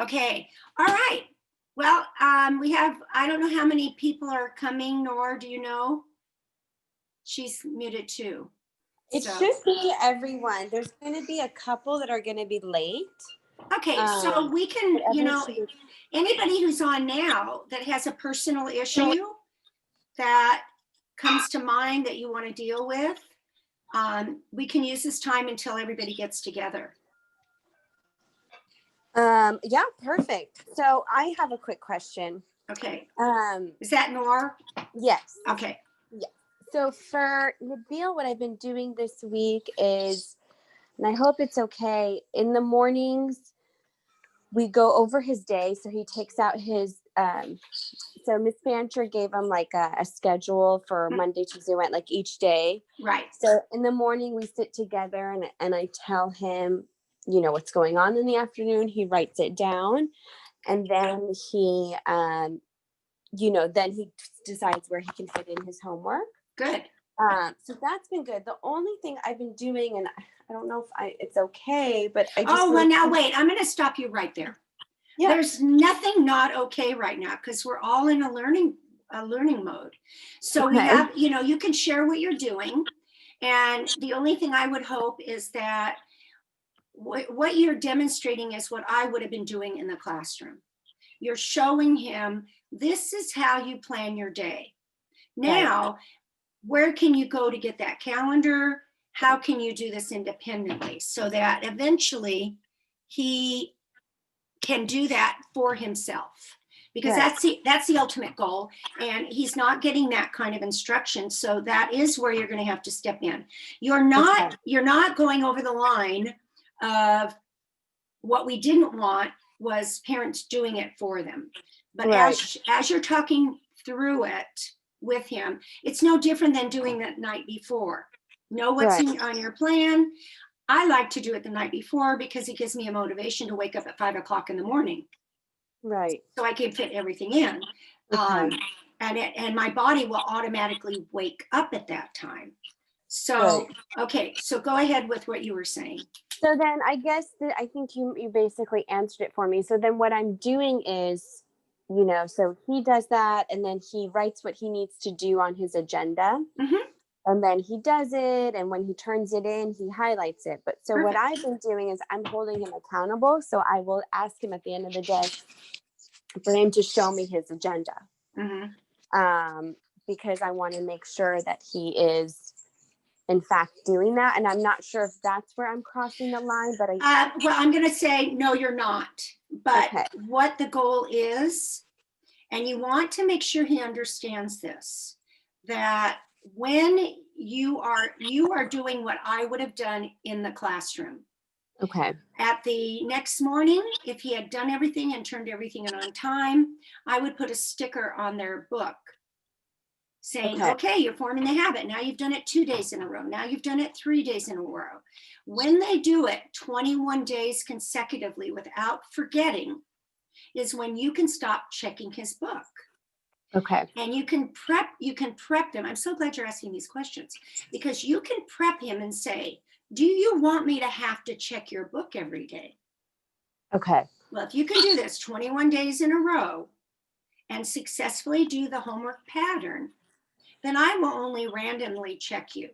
Okay. All right. Well, we have, I don't know how many people are coming, nor do you know? She's muted too. It So, should be everyone. There's going to be a couple that are going to be late. okay. So we But can, everyone should be. anybody who's on now that has a personal issue that comes to mind that you want to deal with, we can use this time until everybody gets together. Yeah, perfect. So I have a quick question. Okay. Um, Is that Nor? yes. Okay. Yeah. So for Nabil, what I've been doing this week is, and I hope it's okay, in the mornings, we go over his day. So he takes out his, so Miss Fancher gave him like a schedule for Monday, Tuesday, went like each day. Right. So in the morning we sit together and I tell him, you know, what's going on in the afternoon. He writes it down and then he, you know, then he decides where he can fit in his homework. Good. So that's been good. The only thing I've been doing, and I don't know if it's okay, but I just. Oh, well, now wait, I'm going to stop you right there. Yeah. There's nothing not okay right now because we're all in a learning mode. So we have, you know, you can share what you're doing. And the only thing I would hope is that what you're demonstrating is what I would have been doing in the classroom. You're showing him, this is how you plan your day. Now, where can you go to get that calendar? How can you do this independently so that eventually he can do that for himself? Because that's the ultimate goal, and he's not getting that kind of instruction. So that is where you're going to have to step in. You're not going over the line of what we didn't want was parents doing it for them. But as you're talking through it with him, it's no different than doing that night before. Know what's on your plan. I like to do it the night before because it gives me a motivation to wake up at 5 o'clock in the morning. Right. So I can fit everything in. And my body will automatically wake up at that time. So, okay, so go ahead with what you were saying. So then I guess that I think you basically answered it for me. So then what I'm doing is, you know, so he does that and then he writes what he needs to do on his agenda. Mm-hmm. And then he does it. And when he turns it in, he highlights it. But so what I've been doing is I'm holding him accountable. So I will ask him at the end of the day for him to show me his agenda. Mm-hmm. Because I want to make sure that he is in fact doing that. And I'm not sure if that's where I'm crossing the line, but well, I'm going to say, no, you're not. But what the goal is, and you want to make sure he understands this, that when you are doing what I would have done in the classroom. Okay. At the next morning, if he had done everything and turned everything in on time, I would put a sticker on their book saying, okay, you're forming the habit. Now you've done it 2 days in a row. Now you've done it 3 days in a row. When they do it 21 days consecutively without forgetting is when you can stop checking his book. Okay. And you can prep them. I'm so glad you're asking these questions because you can prep him and say, do you want me to have to check your book every day? Okay. Well, if you can do this 21 days in a row and successfully do the homework pattern, then I will only randomly check you.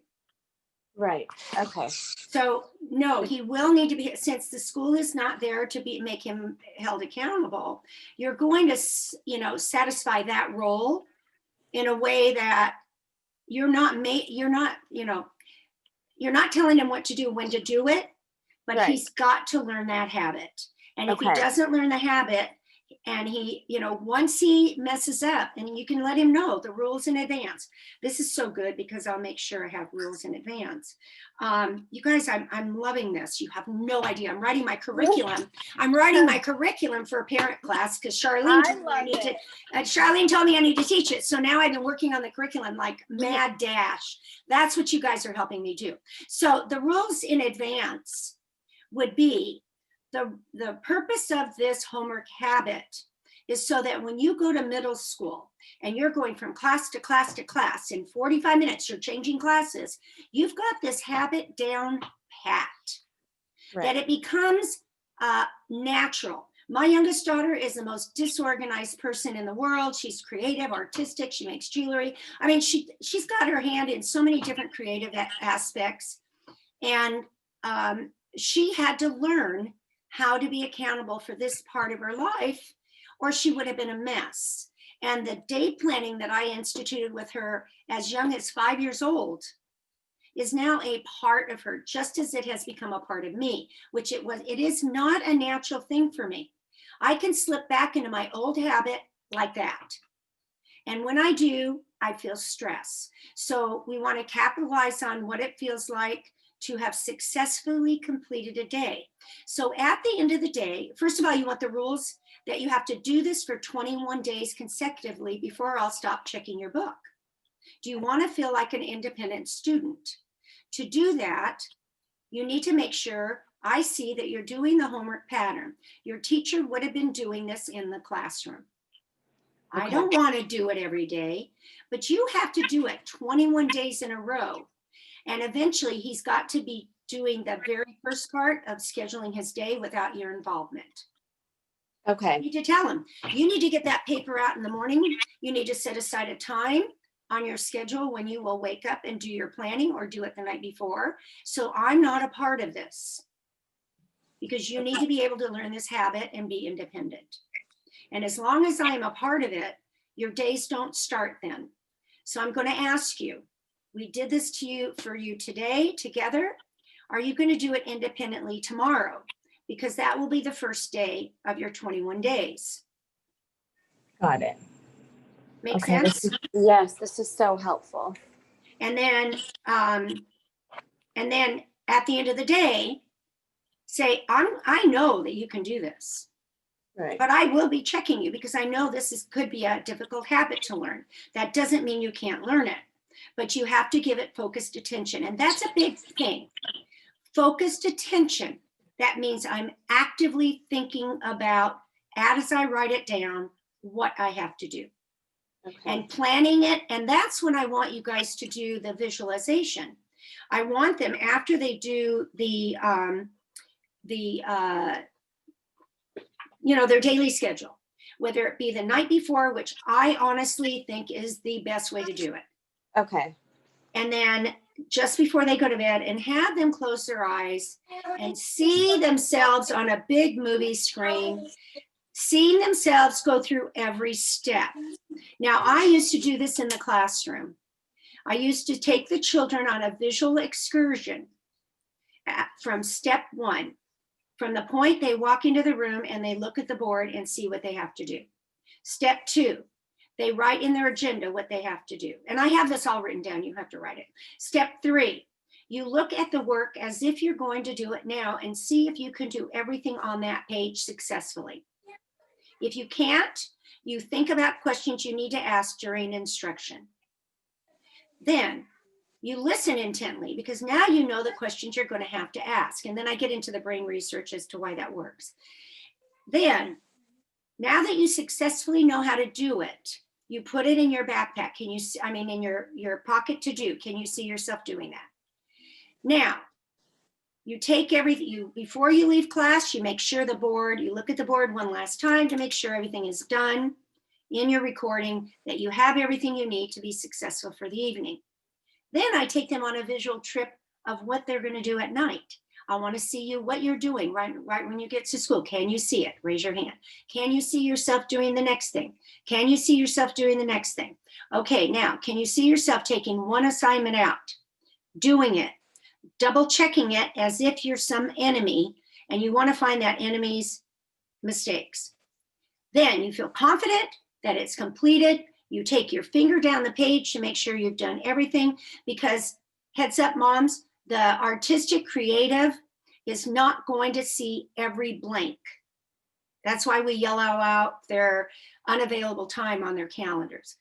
Right. Okay. So no, he will need to be, since the school is not there to make him held accountable, you're going to, satisfy that role in a way that you're not telling him what to do, when to do it, but he's got to learn that habit. And if he doesn't learn the habit, and he, once he messes up, and you can let him know the rules in advance. This is so good because I'll make sure I have rules in advance. You guys, I'm loving this. You have no idea. I'm writing my curriculum. I'm writing my curriculum for a parent class because Charlene told me I need to teach it. So now I've been working on the curriculum like mad dash. That's what you guys are helping me do. So the rules in advance would be, the purpose of this homework habit is so that when you go to middle school and you're going from class to class to class in 45 minutes, you're changing classes, you've got this habit down pat, that it becomes natural. My youngest daughter is the most disorganized person in the world. She's creative, artistic. She makes jewelry. I mean, she's got her hand in so many different creative aspects. And she had to learn how to be accountable for this part of her life, or she would have been a mess. And the day planning that I instituted with her as young as 5 years old is now a part of her, just as it has become a part of me, which it was. It is not a natural thing for me. I can slip back into my old habit like that. And when I do, I feel stress. So we want to capitalize on what it feels like to have successfully completed a day. So at the end of the day, first of all, you want the rules that you have to do this for 21 days consecutively before I'll stop checking your book. Do you want to feel like an independent student? To do that, you need to make sure I see that you're doing the homework pattern. Your teacher would have been doing this in the classroom. Okay. I don't want to do it every day, but you have to do it 21 days in a row. And eventually he's got to be doing the very first part of scheduling his day without your involvement. Okay. You need to tell him, you need to get that paper out in the morning. You need to set aside a time on your schedule when you will wake up and do your planning, or do it the night before. So I'm not a part of this, because you need to be able to learn this habit and be independent. And as long as I'm a part of it, your days don't start then. So I'm going to ask you, we did this for you today together. Are you going to do it independently tomorrow? Because that will be the first day of your 21 days. Got it. Make sense? Yes, this is so helpful. And then at the end of the day, say, I know that you can do this. Right. But I will be checking you, because I know this could be a difficult habit to learn. That doesn't mean you can't learn it, but you have to give it focused attention. And that's a big thing. Focused attention. That means I'm actively thinking about, as I write it down, what I have to do. Okay. And planning it. And that's when I want you guys to do the visualization. I want them, after they do their daily schedule, whether it be the night before, which I honestly think is the best way to do it. Okay. And then just before they go to bed, and have them close their eyes and see themselves on a big movie screen, seeing themselves go through every step. Now, I used to do this in the classroom. I used to take the children on a visual excursion from step one, from the point they walk into the room and they look at the board and see what they have to do. Step two, they write in their agenda what they have to do. And I have this all written down. You have to write it. Step three, you look at the work as if you're going to do it now and see if you can do everything on that page successfully. If you can't, you think about questions you need to ask during instruction. Then you listen intently, because now you know the questions you're going to have to ask. And then I get into the brain research as to why that works. Then, now that you successfully know how to do it, you put it in your backpack. Can you see, in your pocket to do? Can you see yourself doing that? Now, you take everything, before you leave class, you make sure you look at the board one last time to make sure everything is done in your recording, that you have everything you need to be successful for the evening. Then I take them on a visual trip of what they're going to do at night. I want to see what you're doing right when you get to school. Can you see it? Raise your hand. Can you see yourself doing the next thing? Can you see yourself doing the next thing? Okay, now, can you see yourself taking one assignment out, doing it, double checking it as if you're some enemy and you want to find that enemy's mistakes? Then you feel confident that it's completed. You take your finger down the page to make sure you've done everything, because heads up, moms, the artistic creative is not going to see every blank. That's why we yellow out their unavailable time on their calendars.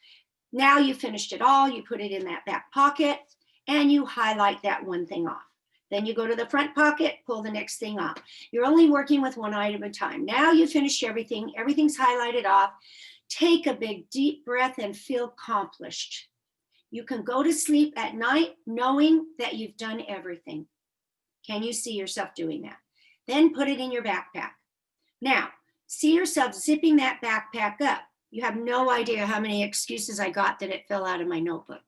Now you finished it all, you put it in that back pocket, and you highlight that one thing off. Then you go to the front pocket, pull the next thing off. You're only working with one item at a time. Now you finished everything, everything's highlighted off. Take a big deep breath and feel accomplished. You can go to sleep at night knowing that you've done everything. Can you see yourself doing that? Then put it in your backpack. Now, See yourself zipping that backpack up. You have no idea how many excuses I got that it fell out of my notebook.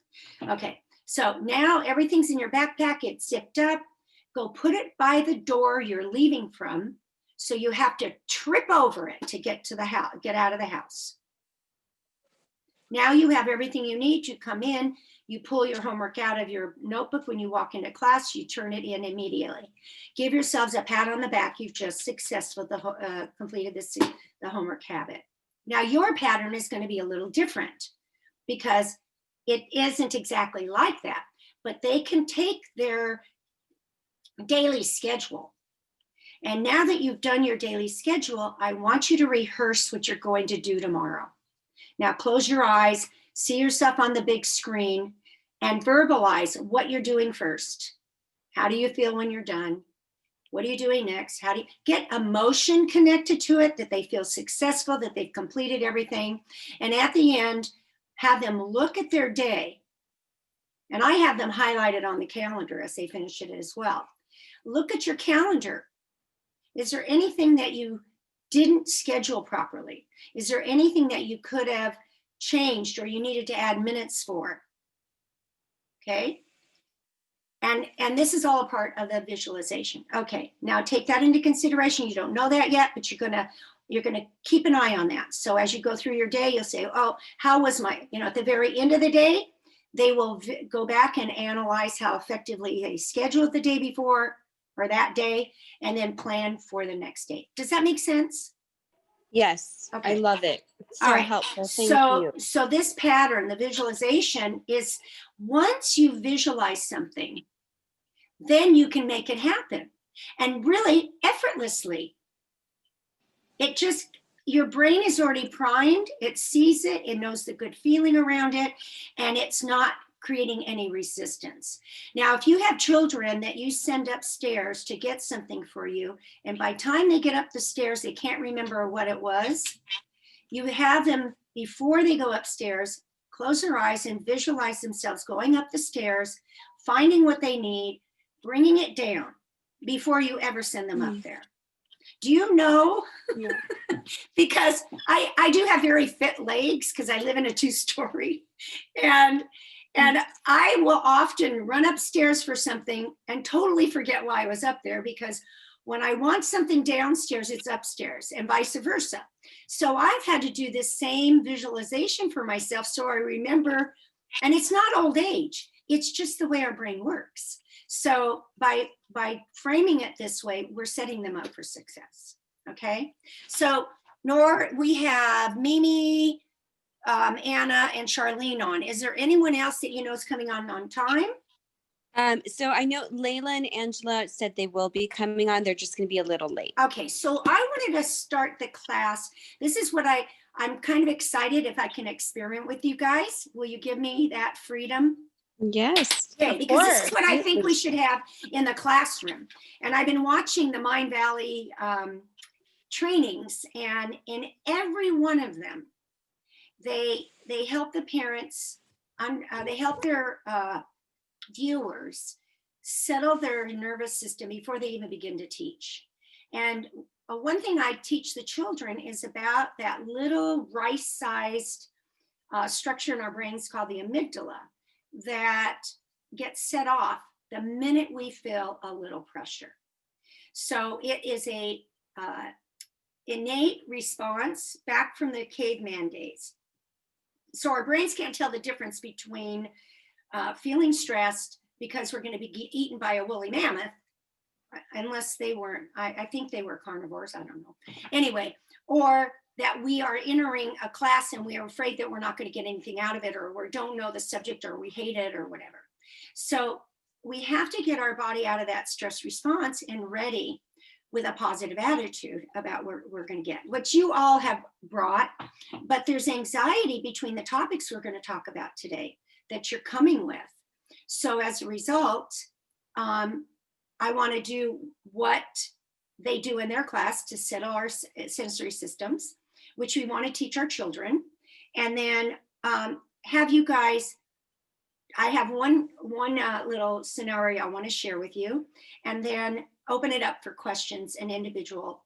Okay, so now everything's in your backpack, it's zipped up. Go put it by the door you're leaving from. So you have to trip over it to get to the house, get out of the house. Now you have everything you need. You come in, you pull your homework out of your notebook when you walk into class, you turn it in immediately. Give yourselves a pat on the back. You've just successfully completed the homework habit. Now your pattern is going to be a little different because it isn't exactly like that, but they can take their daily schedule. And now that you've done your daily schedule, I want you to rehearse what you're going to do tomorrow. Now close your eyes, see yourself on the big screen, and verbalize what you're doing first. How do you feel when you're done? What are you doing next? How do you get emotion connected to it, that they feel successful, that they've completed everything? And at the end, have them look at their day. And I have them highlighted on the calendar as they finish it as well. Look at your calendar. Is there anything that you didn't schedule properly? Is there anything that you could have changed or you needed to add minutes for? Okay. And this is all a part of the visualization. Okay, now take that into consideration. You don't know that yet, but you're gonna keep an eye on that. So as you go through your day, you'll say, oh, how was my, at the very end of the day, they will go back and analyze how effectively they scheduled the day before or that day, and then plan for the next day. Does that make sense? Yes, okay. I love it. It's so helpful. Thank you. So this pattern, the visualization, is once you visualize something, then you can make it happen. And really effortlessly. It just, your brain is already primed, it sees it, it knows the good feeling around it, and it's not creating any resistance. Now, if you have children that you send upstairs to get something for you, and by the time they get up the stairs, they can't remember what it was, you have them, before they go upstairs, close their eyes and visualize themselves going up the stairs, finding what they need, bringing it down before you ever send them up there. Do you know? Yeah. Because I do have very fit legs because I live in a 2-story, and I will often run upstairs for something and totally forget why I was up there, because when I want something downstairs, it's upstairs, and vice versa. So I've had to do this same visualization for myself so I remember, and it's not old age, it's just the way our brain works. So by framing it this way, we're setting them up for success, okay? So we have Mimi, Anna, and Charlene on. Is there anyone else that you know is coming on time? So I know Layla and Angela said they will be coming on. They're just going to be a little late. Okay, so I wanted to start the class. This is what I'm kind of excited if I can experiment with you guys. Will you give me that freedom? Yes. Okay, because this is what I think we should have in the classroom. And I've been watching the Mind Valley trainings, and in every one of them, they help the parents, they help their viewers settle their nervous system before they even begin to teach. And one thing I teach the children is about that little rice-sized structure in our brains called the amygdala that gets set off the minute we feel a little pressure. So it is a innate response back from the caveman days. So our brains can't tell the difference between feeling stressed because we're going to be eaten by a woolly mammoth, unless they weren't, I think they were carnivores, I don't know. Anyway, or that we are entering a class and we are afraid that we're not going to get anything out of it, or we don't know the subject, or we hate it, or whatever. So we have to get our body out of that stress response and ready with a positive attitude about what we're going to get, which you all have brought, but there's anxiety between the topics we're going to talk about today that you're coming with. So as a result, I want to do what they do in their class to settle our sensory systems, which we want to teach our children. And then have you guys, I have one little scenario I want to share with you, and then open it up for questions and individual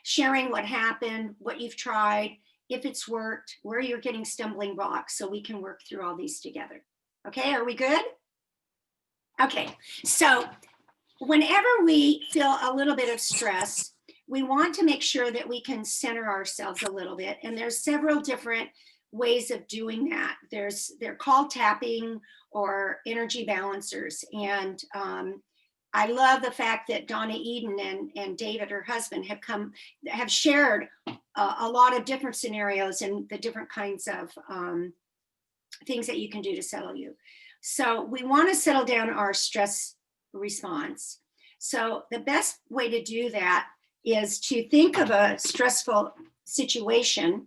sharing what happened, what you've tried, if it's worked, where you're getting stumbling blocks, so we can work through all these together. Okay, are we good? Okay, so whenever we feel a little bit of stress, we want to make sure that we can center ourselves a little bit. And there's several different ways of doing that. They're called tapping or energy balancers. And I love the fact that Donna Eden and David, her husband, have shared a lot of different scenarios and the different kinds of things that you can do to settle you. So we want to settle down our stress response. So the best way to do that is to think of a stressful situation.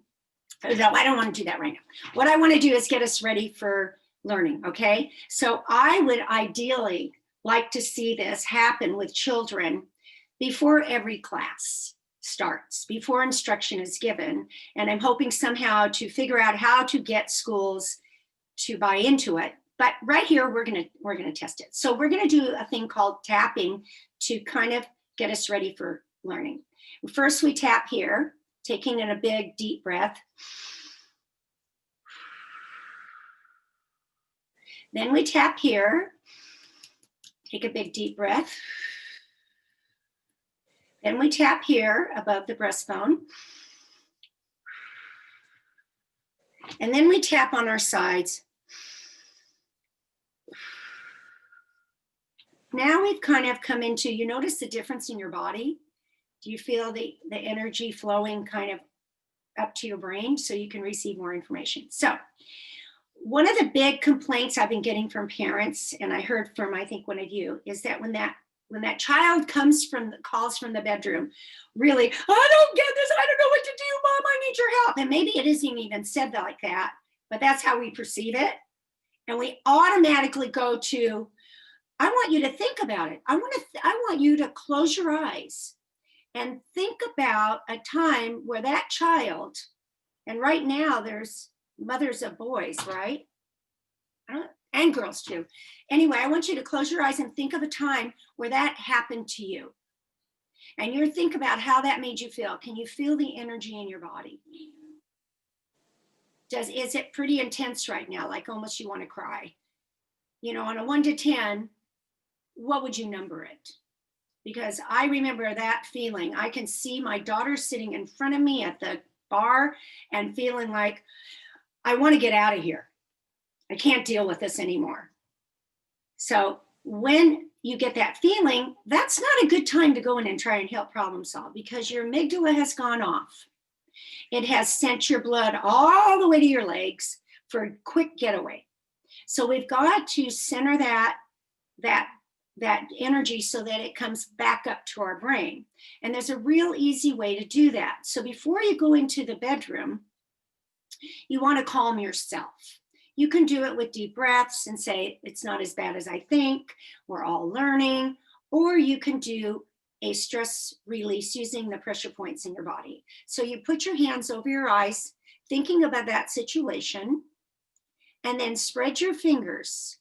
No, I don't want to do that right now. What I want to do is get us ready for learning, okay? So I would ideally like to see this happen with children before every class starts, before instruction is given. And I'm hoping somehow to figure out how to get schools to buy into it. But right here, we're gonna test it. So we're gonna do a thing called tapping to kind of get us ready for learning. First, we tap here, taking in a big deep breath. Then we tap here, take a big deep breath. Then we tap here above the breastbone. And then we tap on our sides. Now we've kind of come into, you notice the difference in your body? Do you feel the energy flowing kind of up to your brain so you can receive more information? So one of the big complaints I've been getting from parents, and I heard from, I think, one of you, is that when that child calls from the bedroom, really, I don't get this, I don't know what to do, Mom, I need your help. And maybe it isn't even said like that, but that's how we perceive it. And we automatically go to, I want you to think about it. I want you to close your eyes and think about a time where that child, and right now there's mothers of boys, right? And girls too. Anyway, I want you to close your eyes and think of a time where that happened to you. And you think about how that made you feel. Can you feel the energy in your body? Is it pretty intense right now? Like almost you want to cry? On a 1 to 10, what would you number it? Because I remember that feeling. I can see my daughter sitting in front of me at the bar and feeling like, I want to get out of here. I can't deal with this anymore. So when you get that feeling, that's not a good time to go in and try and help problem solve, because your amygdala has gone off. It has sent your blood all the way to your legs for a quick getaway. So we've got to center that energy so that it comes back up to our brain. And there's a real easy way to do that. So before you go into the bedroom, you want to calm yourself. You can do it with deep breaths and say, it's not as bad as I think, we're all learning. Or you can do a stress release using the pressure points in your body. So you put your hands over your eyes, thinking about that situation, and then spread your fingers.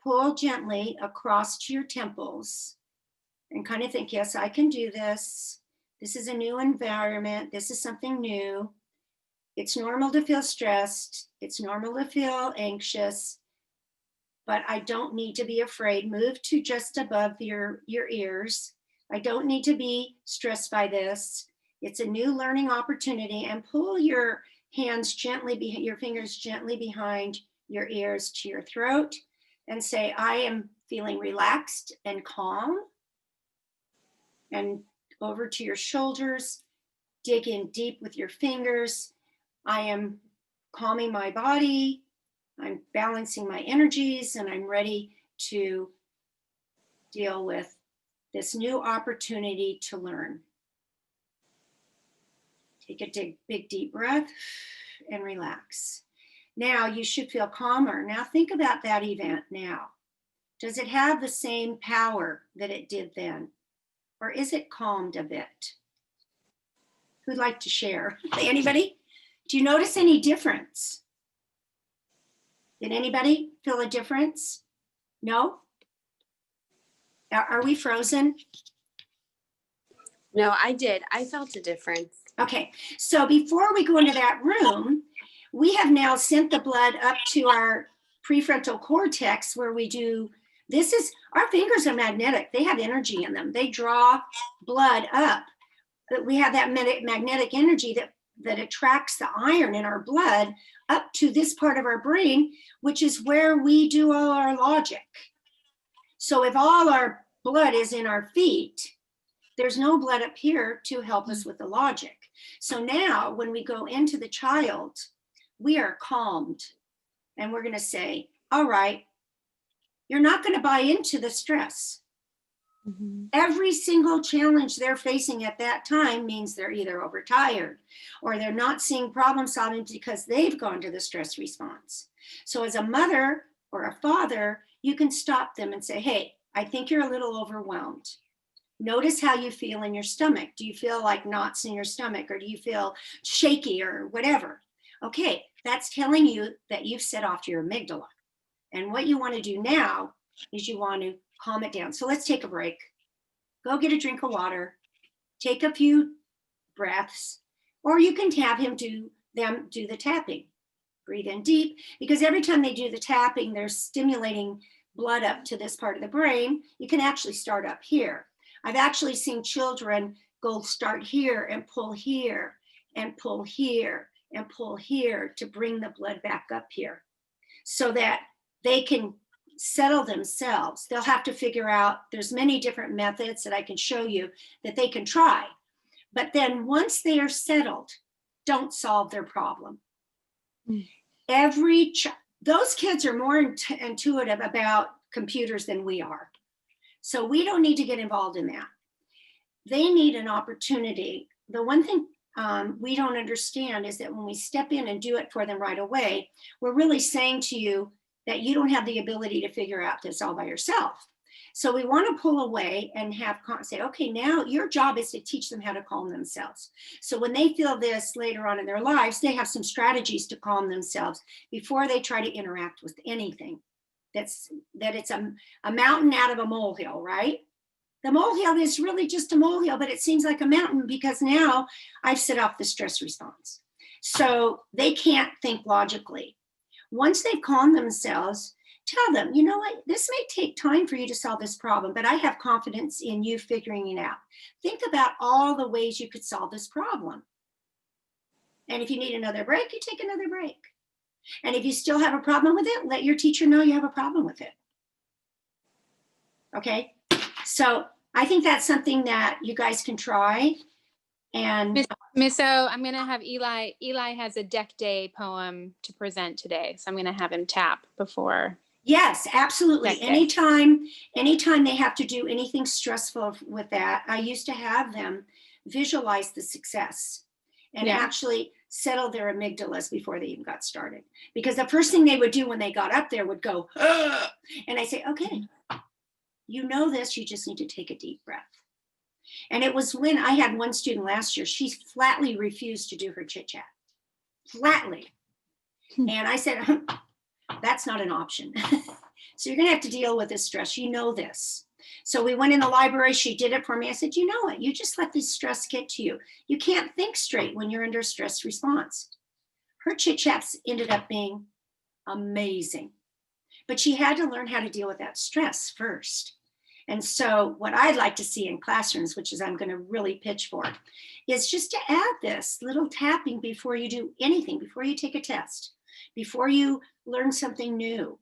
Pull gently across to your temples and kind of think, yes, I can do this. This is a new environment. This is something new. It's normal to feel stressed. It's normal to feel anxious, but I don't need to be afraid. Move to just above your ears. I don't need to be stressed by this. It's a new learning opportunity, and pull your hands gently, your fingers gently behind your ears to your throat and say, I am feeling relaxed and calm. And over to your shoulders, dig in deep with your fingers. I am calming my body, I'm balancing my energies, and I'm ready to deal with this new opportunity to learn. Take a big deep breath and relax. Now you should feel calmer. Now think about that event now. Does it have the same power that it did then? Or is it calmed a bit? Who'd like to share? Anybody? Do you notice any difference? Did anybody feel a difference? No? Are we frozen? No, I did. I felt a difference. Okay, so before we go into that room, we have now sent the blood up to our prefrontal cortex where we do, our fingers are magnetic. They have energy in them. They draw blood up. We have that magnetic energy that attracts the iron in our blood up to this part of our brain, which is where we do all our logic. So if all our blood is in our feet, there's no blood up here to help us with the logic. So now when we go into the child, we are calmed and we're going to say, all right, you're not going to buy into the stress. Mm-hmm. Every single challenge they're facing at that time means they're either overtired or they're not seeing problem solving because they've gone to the stress response. So as a mother or a father, you can stop them and say, hey, I think you're a little overwhelmed. Notice how you feel in your stomach. Do you feel like knots in your stomach, or do you feel shaky or whatever? Okay, that's telling you that you've set off your amygdala. And what you want to do now is you want to calm it down. So let's take a break. Go get a drink of water. Take a few breaths, or you can have him do the tapping. Breathe in deep, because every time they do the tapping, they're stimulating blood up to this part of the brain. You can actually start up here. I've actually seen children go start here and pull here and pull here and pull here to bring the blood back up here so that they can settle themselves. They'll have to figure out, there's many different methods that I can show you that they can try. But then once they are settled, don't solve their problem. Those kids are more intuitive about computers than we are. So we don't need to get involved in that. They need an opportunity. The one thing we don't understand is that when we step in and do it for them right away, we're really saying to you that you don't have the ability to figure out this all by yourself. So we want to pull away and say, okay, now your job is to teach them how to calm themselves. So when they feel this later on in their lives, they have some strategies to calm themselves before they try to interact with anything. That it's a mountain out of a molehill, right? The molehill is really just a molehill, but it seems like a mountain because now I've set off the stress response. So they can't think logically. Once they've calmed themselves, tell them, you know what, this may take time for you to solve this problem, but I have confidence in you figuring it out. Think about all the ways you could solve this problem. And if you need another break, you take another break. And if you still have a problem with it, let your teacher know you have a problem with it. Okay, so I think that's something that you guys can try. And Miss O, I'm going to have Eli. Eli has a deck day poem to present today. So I'm going to have him tap before. Yes, absolutely. Anytime they have to do anything stressful with that, I used to have them visualize the success and actually settle their amygdalas before they even got started. Because the first thing they would do when they got up there would go, ugh! And I say, okay, you know this, you just need to take a deep breath. And it was when I had one student last year, she flatly refused to do her chit chat, flatly. And I said, that's not an option. So you're gonna have to deal with this stress, you know this. So we went in the library, she did it for me. I said, you know what, you just let this stress get to you. You can't think straight when you're under stress response. Her chit chats ended up being amazing, but she had to learn how to deal with that stress first. And so what I'd like to see in classrooms, which is I'm gonna really pitch for, is just to add this little tapping before you do anything, before you take a test, before you learn something new.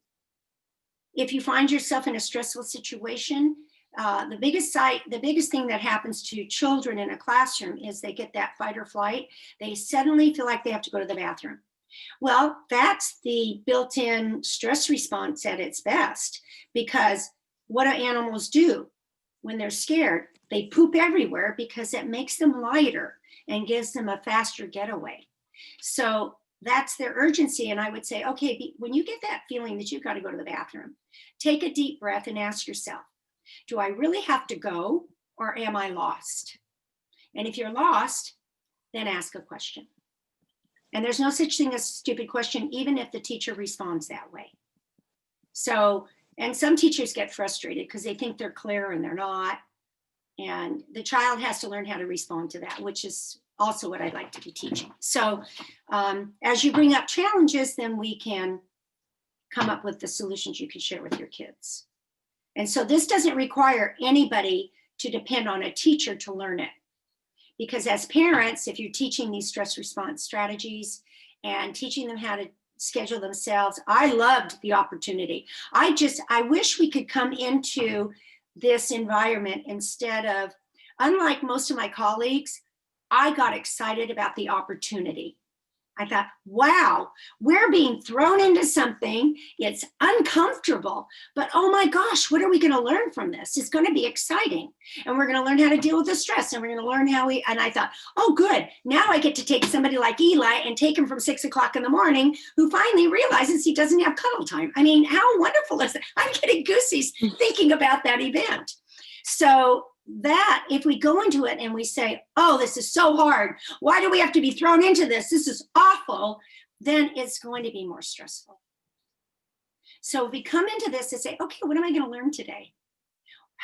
If you find yourself in a stressful situation, the biggest thing that happens to children in a classroom is they get that fight or flight. They suddenly feel like they have to go to the bathroom. Well, that's the built-in stress response at its best, because what do animals do when they're scared? They poop everywhere because it makes them lighter and gives them a faster getaway. So that's their urgency. And I would say, okay, when you get that feeling that you've got to go to the bathroom, take a deep breath and ask yourself, do I really have to go, or am I lost? And if you're lost, then ask a question. And there's no such thing as a stupid question, even if the teacher responds that way. So, and some teachers get frustrated because they think they're clear and they're not. And the child has to learn how to respond to that, which is also what I'd like to be teaching. So as you bring up challenges, then we can come up with the solutions you can share with your kids. And so this doesn't require anybody to depend on a teacher to learn it. Because as parents, if you're teaching these stress response strategies and teaching them how to schedule themselves, I loved the opportunity. I wish we could come into this environment instead of, unlike most of my colleagues, I got excited about the opportunity. I thought, wow, we're being thrown into something. It's uncomfortable, but oh my gosh, what are we going to learn from this? It's going to be exciting. And we're going to learn how to deal with the stress. And we're going to learn and I thought, oh, good. Now I get to take somebody like Eli and take him from 6 o'clock in the morning, who finally realizes he doesn't have cuddle time. I mean, how wonderful is that? I'm getting goosies thinking about that event. So that if we go into it and we say, oh, this is so hard, why do we have to be thrown into this? This is awful, then it's going to be more stressful. So if we come into this and say, okay, what am I going to learn today?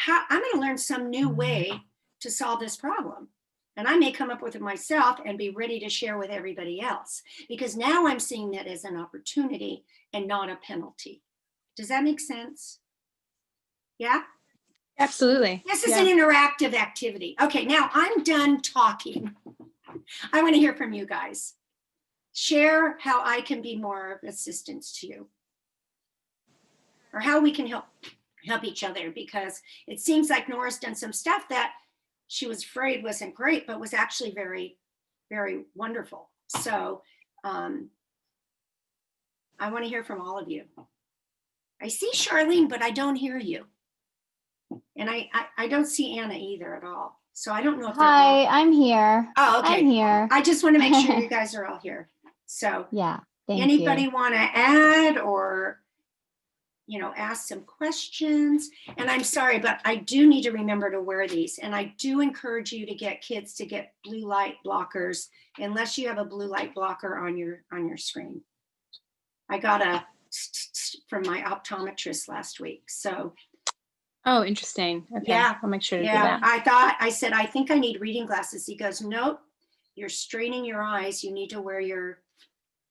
I'm going to learn some new way to solve this problem. And I may come up with it myself and be ready to share with everybody else, because now I'm seeing that as an opportunity and not a penalty. Does that make sense? Yeah? Absolutely. This is an interactive activity. Okay, now I'm done talking. I want to hear from you guys. Share how I can be more of assistance to you, or how we can help each other, because it seems like Nora's done some stuff that she was afraid wasn't great, but was actually very, very wonderful. So I want to hear from all of you. I see Charlene, but I don't hear you. And I don't see Anna either at all. So I don't know if Hi, I'm here. Oh, okay. I'm here. I just want to make sure you guys are all here. So Yeah, thank anybody you. want to add or, ask some questions? And I'm sorry, but I do need to remember to wear these. And I do encourage you to get kids to get blue light blockers, unless you have a blue light blocker on your screen. I got a from my optometrist last week. So Oh, interesting. Okay. Yeah. I'll make sure to do yeah, that. I said, I think I need reading glasses. He goes, nope, you're straining your eyes. You need to wear your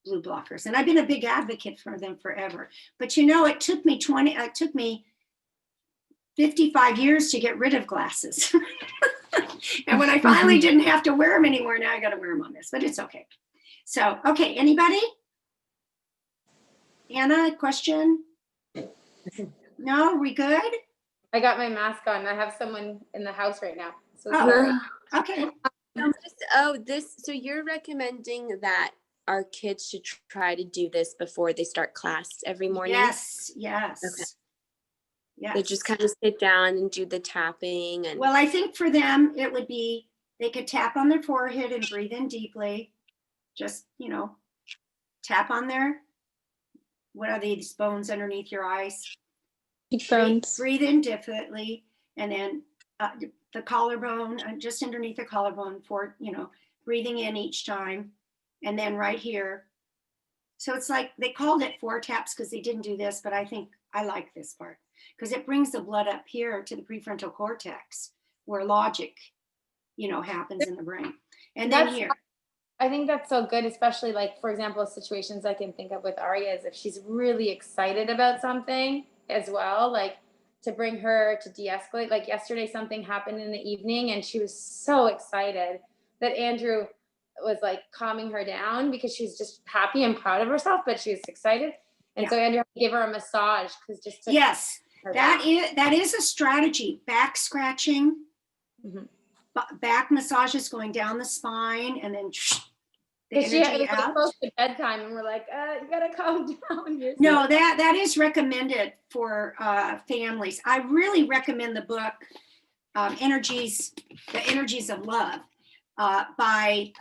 blue blockers. And I've been a big advocate for them forever. But it took me 55 years to get rid of glasses. And when I finally didn't have to wear them anymore, now I got to wear them on this, but it's okay. So, okay, anybody? Anna, question? No, we good? I got my mask on. I have someone in the house right now. So Okay. So you're recommending that our kids should try to do this before they start class every morning? Yes. Okay. Yes. They just kind of sit down and do the tapping and. Well, I think for them, it would be, they could tap on their forehead and breathe in deeply. Just, tap on what are these bones underneath your eyes? Cheekbones. Breathe in deeply, and then the collarbone, just underneath the collarbone, breathing in each time, and then right here. So it's like they called it 4 taps because they didn't do this, but I think I like this part because it brings the blood up here to the prefrontal cortex where logic, happens in the brain. And then here. I think that's so good, especially like, for example, situations I can think of with Aria is if she's really excited about something as well, like to bring her to de-escalate. Like yesterday, something happened in the evening and she was so excited that Andrew was like calming her down because she's just happy and proud of herself, but she was excited. And so Andrew gave her a massage because just to yes, that is a strategy. Back scratching, back massages going down the spine, and then the energy out. Close to bedtime, and we're like, you gotta calm down. No, that is recommended for families. I really recommend the book The Energies of Love by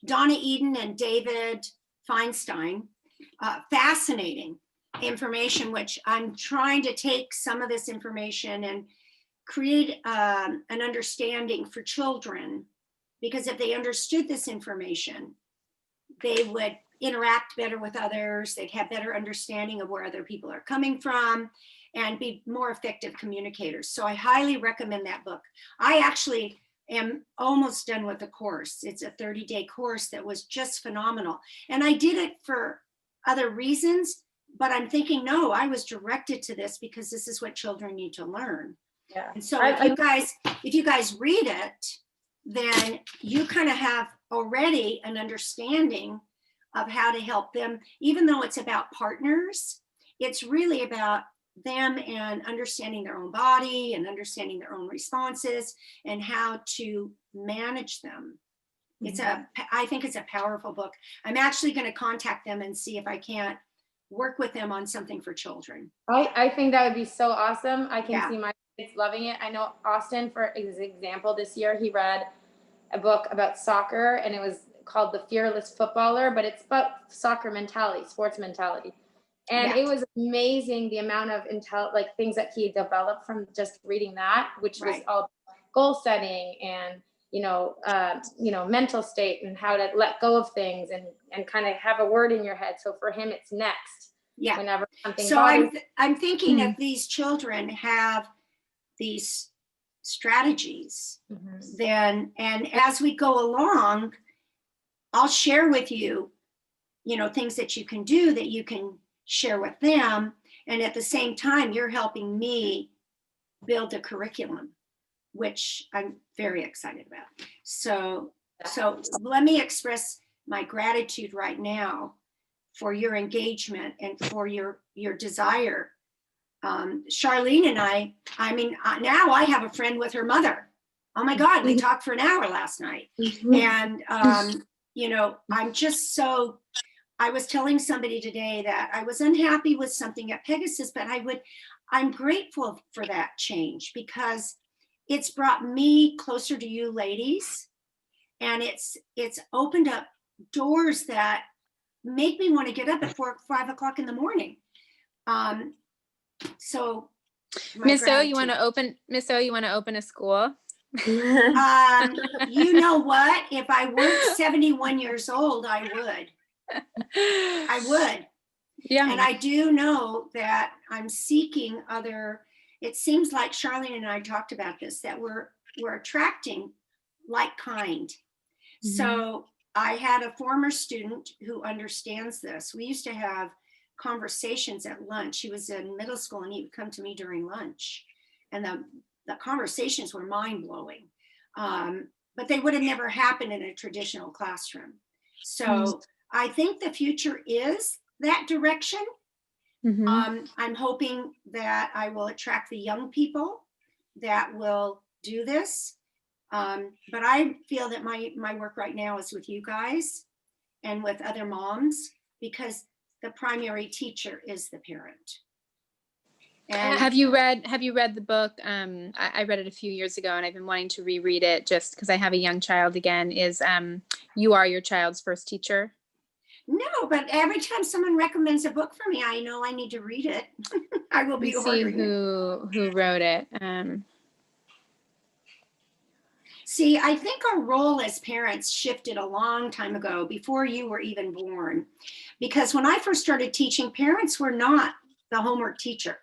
Donna Eden and David Feinstein. Fascinating information, which I'm trying to take some of this information and create an understanding for children, because if they understood this information, they would interact better with others. They'd have better understanding of where other people are coming from. and be more effective communicators. So I highly recommend that book. I actually am almost done with the course. It's a 30-day course that was just phenomenal. And I did it for other reasons, but I'm thinking, no, I was directed to this because this is what children need to learn. Yeah. And so if you guys read it, then you kind of have already an understanding of how to help them. Even though it's about partners, it's really about them and understanding their own body and understanding their own responses and how to manage them. I think it's a powerful book. I'm actually going to contact them and see if I can't work with them on something for children. I think that would be so awesome. I can Yeah. see my kids loving it. I know Austin, for example, this year he read a book about soccer, and it was called The Fearless Footballer, but it's about soccer mentality, sports mentality. And Yeah. it was amazing the amount of things that he developed from just reading that, which was Right. all goal setting and mental state and how to let go of things and kind of have a word in your head. So for him, it's next. Yeah. Whenever something So bothers I'm thinking if these children have these strategies, then, and as we go along, I'll share with you, things that you can do that you can share with them. And at the same time, you're helping me build a curriculum, which I'm very excited about. So let me express my gratitude right now for your engagement and for your desire. Charlene and I mean, now I have a friend with her mother. Oh my God, we talked for an hour last night. And, I'm just I was telling somebody today that I was unhappy with something at Pegasus, but I'm grateful for that change because it's brought me closer to you ladies. And it's opened up doors that make me want to get up at 5 o'clock in the morning. So Miss O, you want to open a school? you know what? If I weren't 71 years old, I would. Yeah. And I do know that I'm seeking it seems like Charlene and I talked about this, that we're attracting like kind. So I had a former student who understands this. We used to have conversations at lunch. He was in middle school and he would come to me during lunch. And the conversations were mind-blowing. But they would have never happened in a traditional classroom. So I think the future is that direction. I'm hoping that I will attract the young people that will do this. But I feel that my work right now is with you guys and with other moms because the primary teacher is the parent. And have you read the book? I read it a few years ago and I've been wanting to reread it just because I have a young child again. Is You Are Your Child's First Teacher? No, but every time someone recommends a book for me, I know I need to read it. I will be ordering it. Who wrote it. See, I think our role as parents shifted a long time ago before you were even born. Because when I first started teaching, parents were not the homework teacher.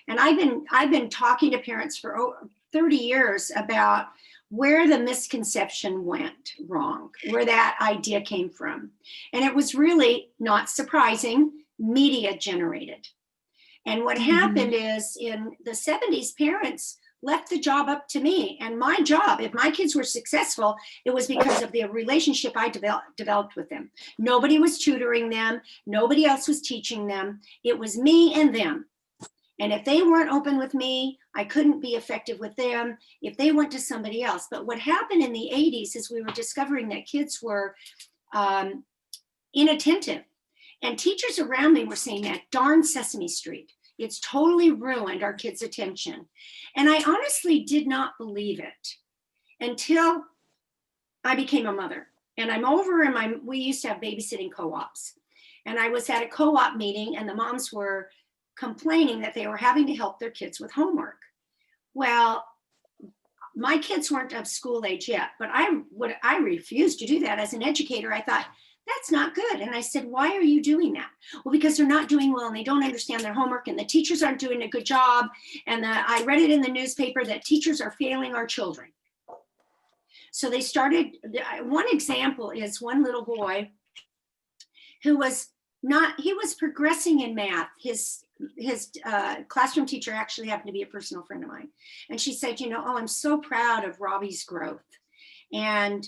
And I've been talking to parents for 30 years about where the misconception went wrong, where that idea came from. And it was really not surprising, media generated. And what happened is in the 70s, parents left the job up to me. And my job, if my kids were successful, it was because of the relationship I developed with them. Nobody was tutoring them. Nobody else was teaching them. It was me and them. And if they weren't open with me, I couldn't be effective with them if they went to somebody else. But what happened in the 80s is we were discovering that kids were inattentive. And teachers around me were saying that darn Sesame Street. It's totally ruined our kids' attention. And I honestly did not believe it until I became a mother. And I'm over in we used to have babysitting co-ops. And I was at a co-op meeting and the moms were complaining that they were having to help their kids with homework. Well, my kids weren't of school age yet, but I refused to do that as an educator. I thought That's not good. And I said, why are you doing that? Well, because they're not doing well and they don't understand their homework and the teachers aren't doing a good job. And I read it in the newspaper that teachers are failing our children. So they started, one example is one little boy who was he was progressing in math. His classroom teacher actually happened to be a personal friend of mine. And she said, oh, I'm so proud of Robbie's growth. And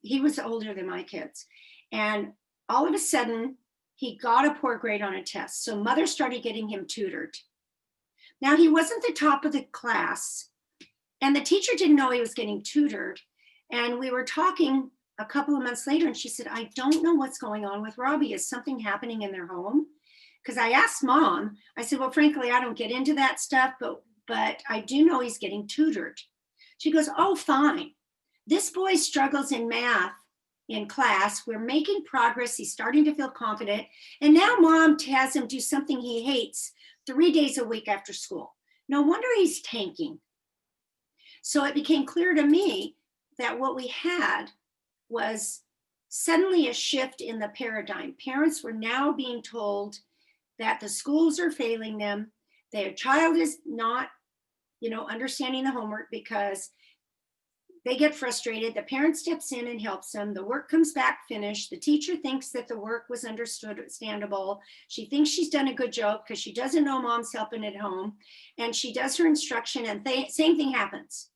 he was older than my kids. And all of a sudden, he got a poor grade on a test. So mother started getting him tutored. Now, he wasn't the top of the class, and the teacher didn't know he was getting tutored. And we were talking a couple of months later, and she said, I don't know what's going on with Robbie. Is something happening in their home? Because I asked mom, I said, well, frankly, I don't get into that stuff, but I do know he's getting tutored. She goes, oh, fine. This boy struggles in math in class. We're making progress. He's starting to feel confident. And now mom has him do something he hates 3 days a week after school. No wonder he's tanking. So it became clear to me that what we had was suddenly a shift in the paradigm. Parents were now being told that the schools are failing them. Their child is not, understanding the homework because they get frustrated. The parent steps in and helps them. The work comes back finished. The teacher thinks that the work was understandable. She thinks she's done a good job because she doesn't know mom's helping at home. And she does her instruction and same thing happens.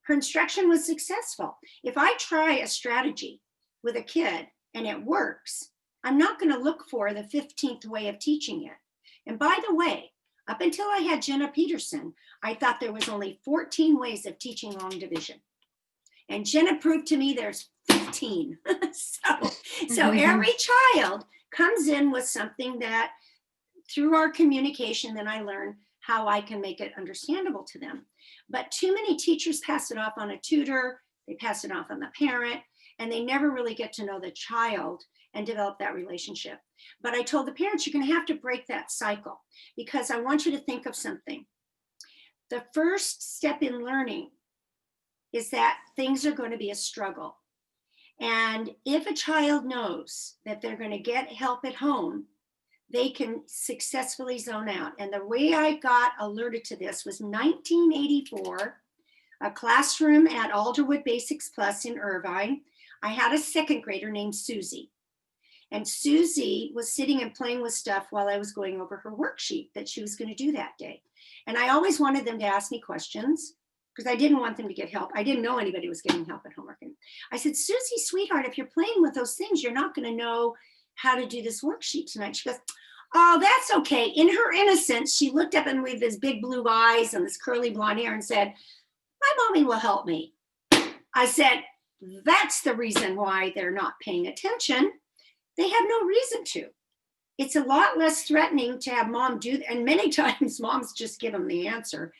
Her instruction was successful. If I try a strategy with a kid and it works, I'm not going to look for the 15th way of teaching it. And by the way, up until I had Jenna Peterson, I thought there was only 14 ways of teaching long division. And Jenna proved to me there's 15. So every child comes in with something that through our communication, then I learn how I can make it understandable to them. But too many teachers pass it off on a tutor, they pass it off on the parent, and they never really get to know the child and develop that relationship. But I told the parents, you're gonna have to break that cycle because I want you to think of something. The first step in learning is that things are going to be a struggle. And if a child knows that they're going to get help at home, they can successfully zone out. And the way I got alerted to this was 1984, a classroom at Alderwood Basics Plus in Irvine. I had a second grader named Susie. And Susie was sitting and playing with stuff while I was going over her worksheet that she was going to do that day. And I always wanted them to ask me questions because I didn't want them to get help. I didn't know anybody was getting help at homework. And I said, Susie, sweetheart, if you're playing with those things, you're not going to know how to do this worksheet tonight. She goes, oh, that's okay. In her innocence, she looked up at me with these big blue eyes and this curly blonde hair and said, my mommy will help me. I said, that's the reason why they're not paying attention. They have no reason to. It's a lot less threatening to have mom do, and many times moms just give them the answer,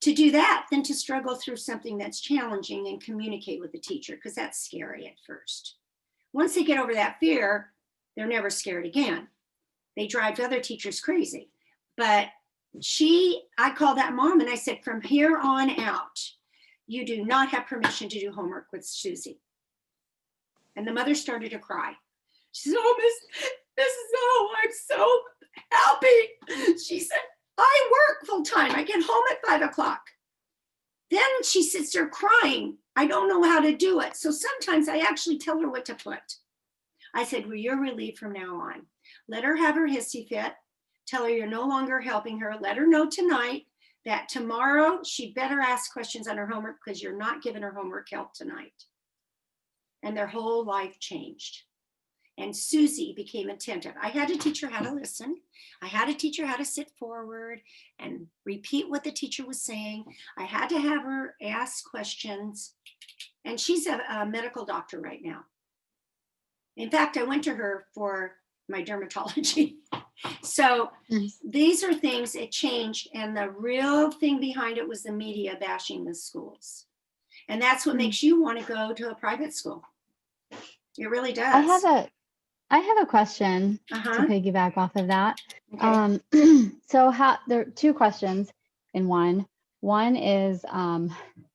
to do that than to struggle through something that's challenging and communicate with the teacher, because that's scary at first. Once they get over that fear, they're never scared again. They drive other teachers crazy. But I called that mom and I said, from here on out, you do not have permission to do homework with Susie. And the mother started to cry. She said, oh, Mrs. O, I'm so happy. She said, I work full time. I get home at 5 o'clock. Then she sits there crying. I don't know how to do it. So sometimes I actually tell her what to put. I said, well, you're relieved from now on. Let her have her hissy fit. Tell her you're no longer helping her. Let her know tonight that tomorrow she better ask questions on her homework because you're not giving her homework help tonight. And their whole life changed. And Susie became attentive. I had to teach her how to listen. I had to teach her how to sit forward and repeat what the teacher was saying. I had to have her ask questions. And she's a medical doctor right now. In fact, I went to her for my dermatology. So these are things that changed. And the real thing behind it was the media bashing the schools. And that's what makes you want to go to a private school. It really does. I have a question to piggyback off of that. Okay. So there are two questions in one. One is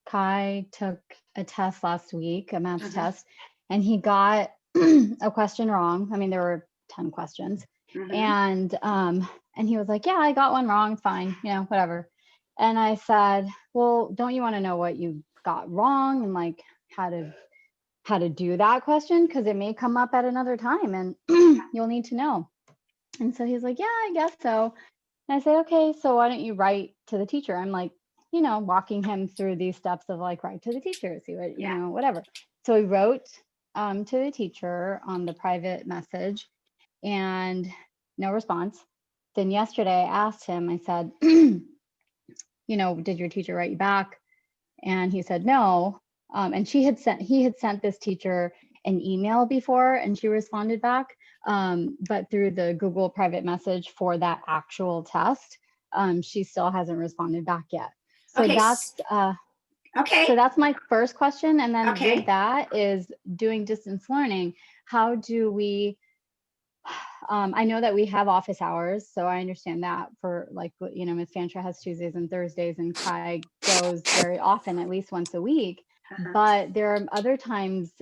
Kai took a test last week, a math test, and he got a question wrong. I mean, there were 10 questions. Mhm. And he was like, yeah, I got one wrong. It's fine, whatever. And I said, well, don't you want to know what you got wrong and like how to do that question? Because it may come up at another time and you'll need to know. And so he's like, yeah, I guess so. And I said, okay, so why don't you write to the teacher? I'm like, walking him through these steps of like, write to the teacher, see what, whatever. So he wrote to the teacher on the private message and no response. Then yesterday I asked him, I said, did your teacher write you back? And he said, no. And he had sent this teacher an email before and she responded back. But through the Google private message for that actual test, she still hasn't responded back yet. So Okay. Okay. So that's my first question. And then Okay. with that is doing distance learning. How do we, I know that we have office hours, so I understand that for like, Ms. Fantra has Tuesdays and Thursdays and Kai goes very often, at least once a week. But there are other times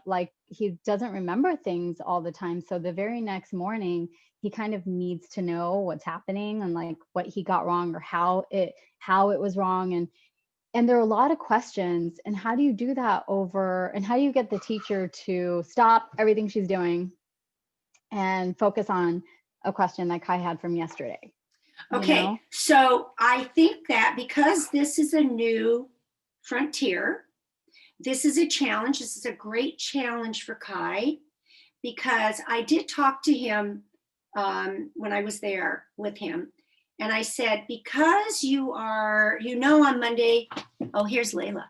like he doesn't remember things all the time. So the very next morning, he kind of needs to know what's happening and like what he got wrong or how it was wrong. And there are a lot of questions. And how do you do that and how do you get the teacher to stop everything she's doing and focus on a question that Kai had from yesterday? Okay, so I think that because this is a new frontier, this is a challenge. This is a great challenge for Kai because I did talk to him when I was there with him. And I said, because you are, on Monday, oh, here's Layla.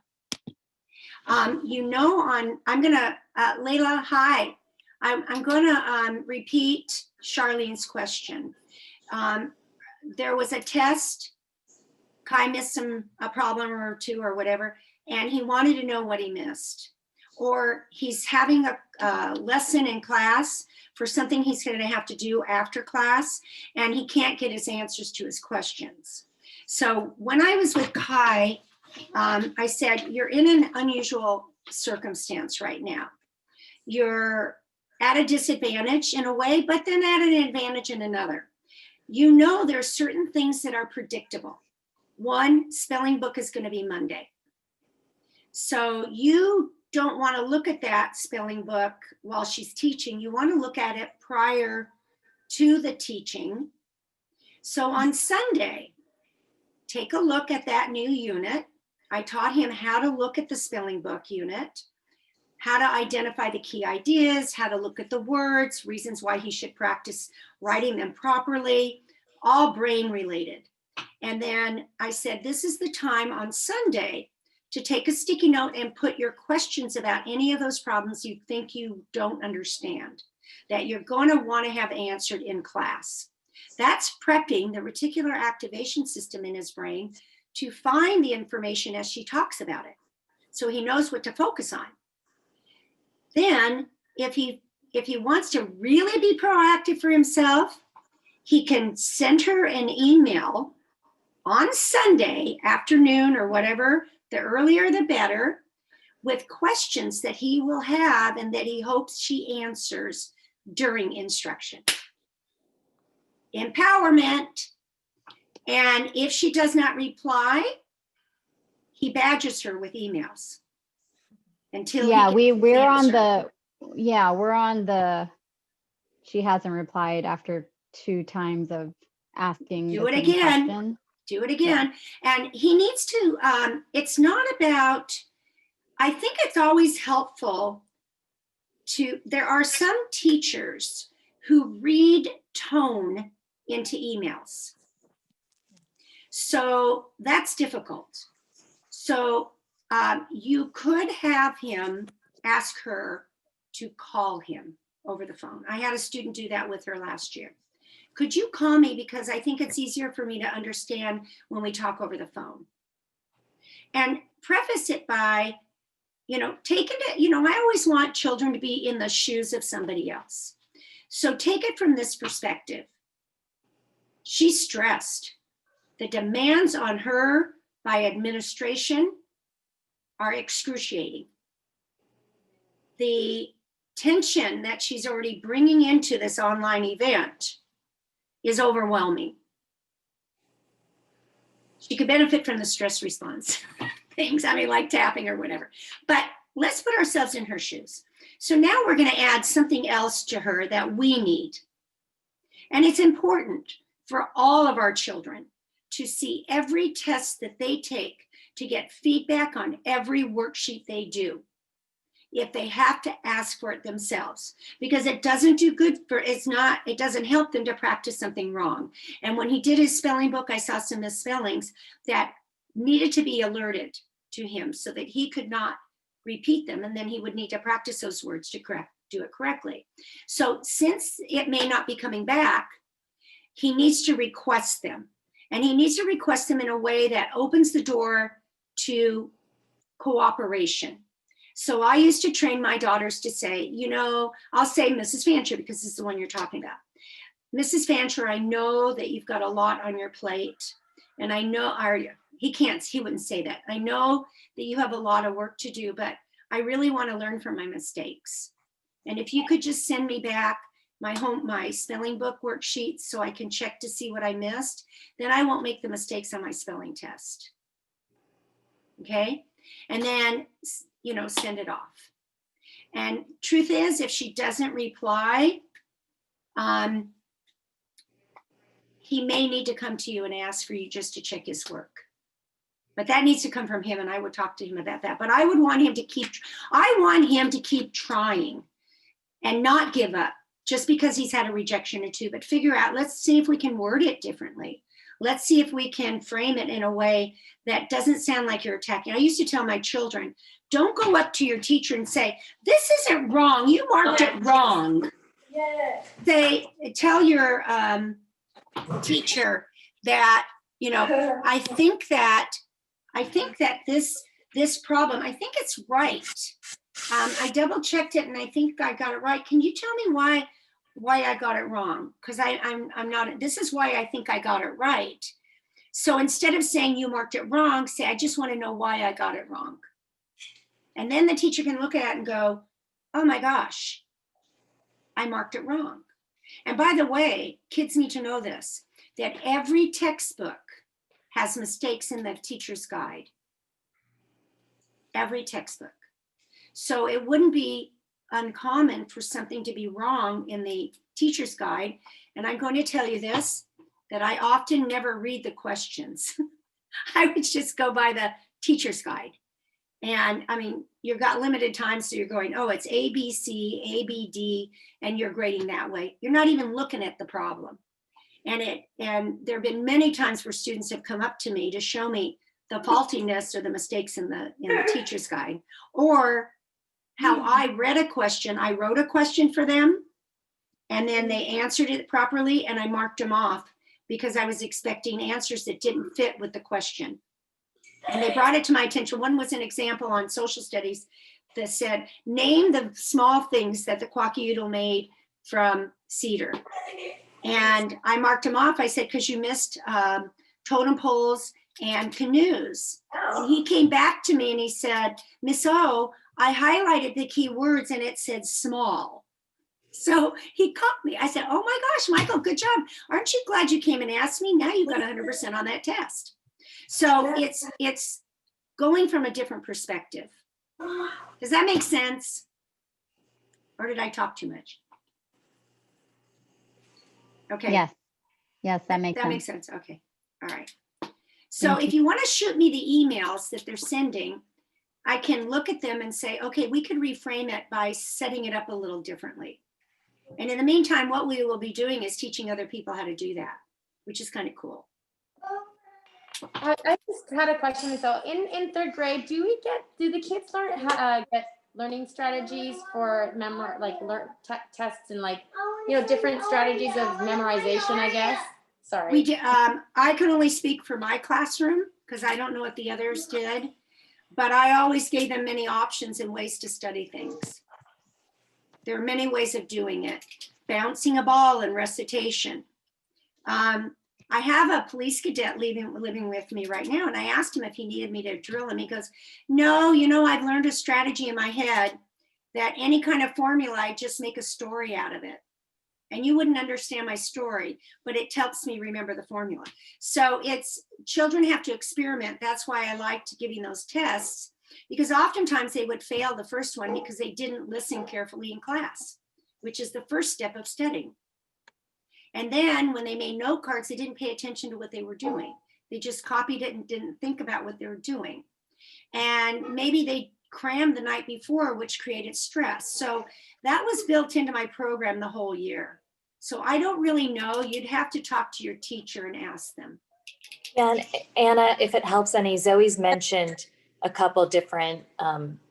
I'm gonna, Layla, hi. I'm gonna repeat Charlene's question. There was a test, Kai missed a problem or two or whatever, and he wanted to know what he missed. Or he's having a lesson in class for something he's going to have to do after class, and he can't get his answers to his questions. So when I was with Kai, I said, you're in an unusual circumstance right now. You're at a disadvantage in a way, but then at an advantage in another. There are certain things that are predictable. One, spelling book is going to be Monday. So you don't want to look at that spelling book while she's teaching. You want to look at it prior to the teaching. So on Sunday, take a look at that new unit. I taught him how to look at the spelling book unit, how to identify the key ideas, how to look at the words, reasons why he should practice writing them properly, all brain related. And then I said, this is the time on Sunday to take a sticky note and put your questions about any of those problems you think you don't understand, that you're going to want to have answered in class. That's prepping the reticular activation system in his brain to find the information as she talks about it, so he knows what to focus on. Then, if he wants to really be proactive for himself, he can send her an email on Sunday afternoon or whatever, the earlier the better, with questions that he will have and that he hopes she answers during instruction. Empowerment. And if she does not reply, he badgers her with emails until we're on the she hasn't replied after 2 times of asking. Do it again. Do it again. Yeah. And he needs to, it's not about, I think it's always helpful there are some teachers who read tone into emails. So that's difficult. So you could have him ask her to call him over the phone. I had a student do that with her last year. Could you call me, because I think it's easier for me to understand when we talk over the phone. And preface it by, I always want children to be in the shoes of somebody else. So take it from this perspective. She's stressed. The demands on her by administration are excruciating. The tension that she's already bringing into this online event is overwhelming. She could benefit from the stress response things, I mean, like tapping or whatever. But let's put ourselves in her shoes. So now we're going to add something else to her that we need. And it's important for all of our children to see every test that they take, to get feedback on every worksheet they do, if they have to ask for it themselves, because it doesn't do good for, it doesn't help them to practice something wrong. And when he did his spelling book, I saw some misspellings that needed to be alerted to him so that he could not repeat them, and then he would need to practice those words to do it correctly. So since it may not be coming back, he needs to request them, and he needs to request them in a way that opens the door to cooperation. So I used to train my daughters to say, you know, I'll say Mrs. Fancher, because this is the one you're talking about. Mrs. Fancher, I know that you've got a lot on your plate, and I know, he wouldn't say that. I know that you have a lot of work to do, but I really want to learn from my mistakes. And if you could just send me back my spelling book worksheets so I can check to see what I missed, then I won't make the mistakes on my spelling test. Okay? And then, you know, send it off. And truth is, if she doesn't reply, he may need to come to you and ask for you just to check his work. But that needs to come from him, and I would talk to him about that. But I would want him to keep trying and not give up just because he's had a rejection or two, but figure out, let's see if we can word it differently. Let's see if we can frame it in a way that doesn't sound like you're attacking. I used to tell my children, don't go up to your teacher and say, this isn't wrong, you marked it wrong. Say, tell your teacher that, you know, I think that this problem, I think it's right. I double checked it and I think I got it right. Can you tell me why I got it wrong? Because I'm not, this is why I think I got it right. So instead of saying you marked it wrong, say, I just want to know why I got it wrong. And then the teacher can look at it and go, oh my gosh, I marked it wrong. And by the way, kids need to know this, that every textbook has mistakes in the teacher's guide. Every textbook. So it wouldn't be uncommon for something to be wrong in the teacher's guide. And I'm going to tell you this, that I often never read the questions. I would just go by the teacher's guide. And I mean, you've got limited time, so you're going, oh, it's A, B, C, A, B, D, and you're grading that way. You're not even looking at the problem. And there have been many times where students have come up to me to show me the faultiness or the mistakes in the teacher's guide, or how I read a question. I wrote a question for them, and then they answered it properly, and I marked them off because I was expecting answers that didn't fit with the question. And they brought it to my attention. One was an example on social studies that said, name the small things that the Kwakiutl made from cedar. And I marked them off. I said, because you missed totem poles and canoes. And he came back to me and he said, Miss O, I highlighted the key words and it said small. So he caught me. I said, oh my gosh, Michael, good job. Aren't you glad you came and asked me? Now you got 100% on that test. So it's going from a different perspective. Does that make sense? Or did I talk too much? Okay. Yes, that makes sense. That makes sense. Okay. All right. So if you want to shoot me the emails that they're sending, I can look at them and say, okay, we could reframe it by setting it up a little differently. And in the meantime, what we will be doing is teaching other people how to do that, which is kind of cool. I just had a question. So in third grade, do the kids get learning strategies for tests and different strategies of memorization, I guess? Sorry. We did, I can only speak for my classroom because I don't know what the others did, but I always gave them many options and ways to study things. There are many ways of doing it. Bouncing a ball and recitation. I have a police cadet living with me right now, and I asked him if he needed me to drill him. He goes, no, I've learned a strategy in my head, that any kind of formula, I just make a story out of it. And you wouldn't understand my story, but it helps me remember the formula. So children have to experiment. That's why I liked giving those tests, because oftentimes they would fail the first one because they didn't listen carefully in class, which is the first step of studying. And then when they made note cards, they didn't pay attention to what they were doing. They just copied it and didn't think about what they were doing. And maybe they crammed the night before, which created stress. So that was built into my program the whole year. So I don't really know. You'd have to talk to your teacher and ask them. And Anna, if it helps any, Zoe's mentioned a couple different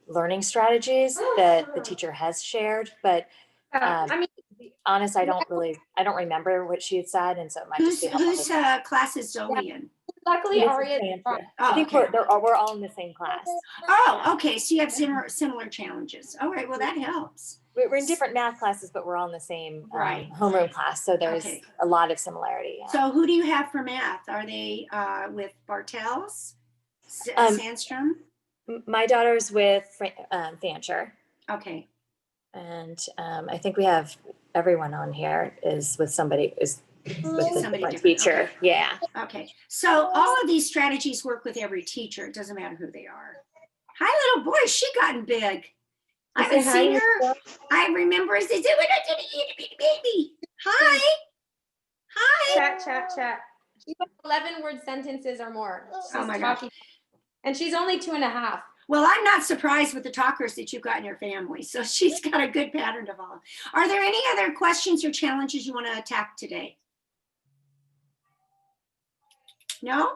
learning strategies that the teacher has shared, but I mean, to be honest, I don't remember what she had said, and so it might just be helpful. Whose class is Zoe in? luckily, This is Aria. Sandra. Oh, I think okay. we're all in the same class. Oh, okay. So you have similar challenges. All right. Well, that helps. We're in different math classes, but we're all in the same Right. homeroom class, so there's Okay. a lot of similarity. Yeah. So who do you have for math? Are they with Bartels, Sandstrom? My daughter's with Fancher, Okay. and I think we have everyone on here is with somebody with a Somebody different different, teacher. okay. Yeah. Okay. So all of these strategies work with every teacher. It doesn't matter who they are. Hi, little boy. She gotten big. I haven't seen her. I remember as they said, "We're not gonna eat a big baby." Hi. Hi. Chat. She has 11-word sentences or more. Oh my gosh. Talking. And she's only 2.5. Well, I'm not surprised with the talkers that you've got in your family. So she's got a good pattern to follow. Are there any other questions or challenges you want to attack today? No?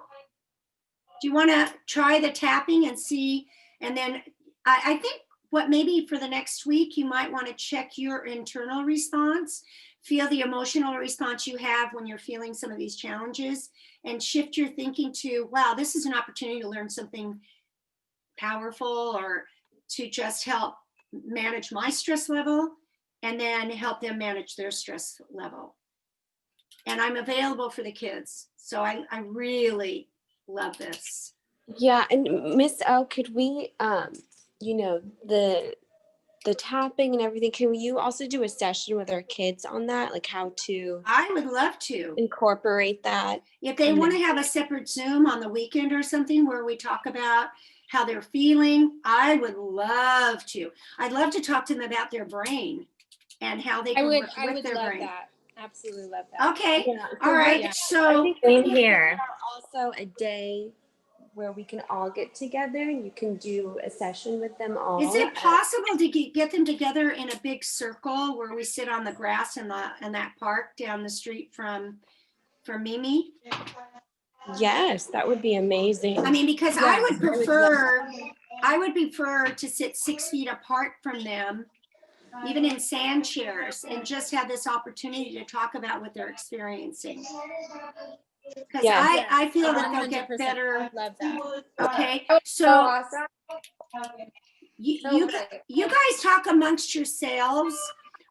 Do you want to try the tapping and see? And then I think what maybe for the next week, you might want to check your internal response, feel the emotional response you have when you're feeling some of these challenges, and shift your thinking to, wow, this is an opportunity to learn something powerful or to just help manage my stress level and then help them manage their stress level. And I'm available for the kids. So I really love this. Yeah, and Miss L, could we, the tapping and everything, can you also do a session with our kids on that, like how to I would love to. incorporate that? If they want to have a separate Zoom on the weekend or something where we talk about how they're feeling, I would love to. I'd love to talk to them about their brain and how they I can would work I with would their love brain. that. Absolutely love that. Okay. Yeah. All right. Yeah. I So think Same we here. also a day where we can all get together and you can do a session with them all. is it possible to get them together in a big circle where we sit on the grass in that park down the street from Mimi? Yes, that would be amazing. I mean, because Yes, I would I would love prefer to sit 6 feet apart from them, even in sand chairs, and just have this opportunity to talk about what they're experiencing. Because Yeah. I feel that they'll get 100%. better. I love that. Okay, So so awesome. you guys talk amongst yourselves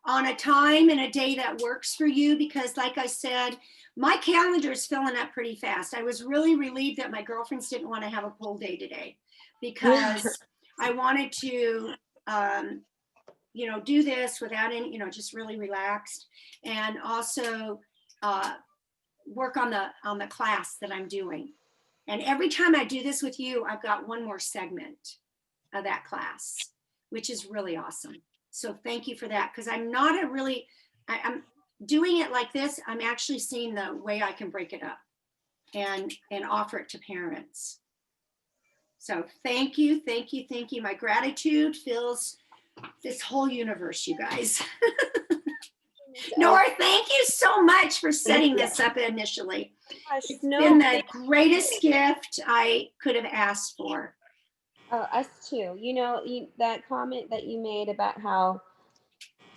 on a time and a day that works for you, because like I said, my calendar is filling up pretty fast. I was really relieved that my girlfriends didn't want to have a pool day today, because I wanted to do this without any, just really relaxed, and also work on the class that I'm doing. And every time I do this with you, I've got one more segment of that class, which is really awesome. So thank you for that, because I'm not I'm doing it like this. I'm actually seeing the way I can break it up and offer it to parents. So thank you. My gratitude fills this whole universe, you guys. Nora, thank you so much for setting this up initially. It's been the greatest gift I could have asked for. Us too. That comment that you made about how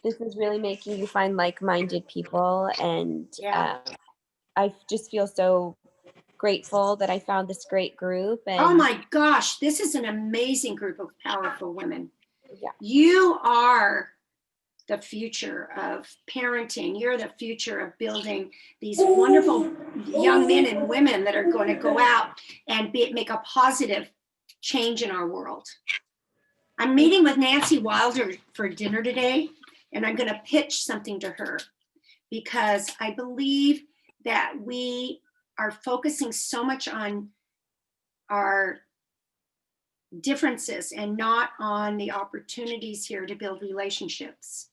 this is really making you find like-minded people, and Yeah. I just feel so grateful that I found this great group. And Oh my gosh, this is an amazing group of powerful women. Yeah. You are the future of parenting. You're the future of building these wonderful young men and women that are going to go out and make a positive change in our world. I'm meeting with Nancy Wilder for dinner today, and I'm going to pitch something to her because I believe that we are focusing so much on our differences and not on the opportunities here to build relationships,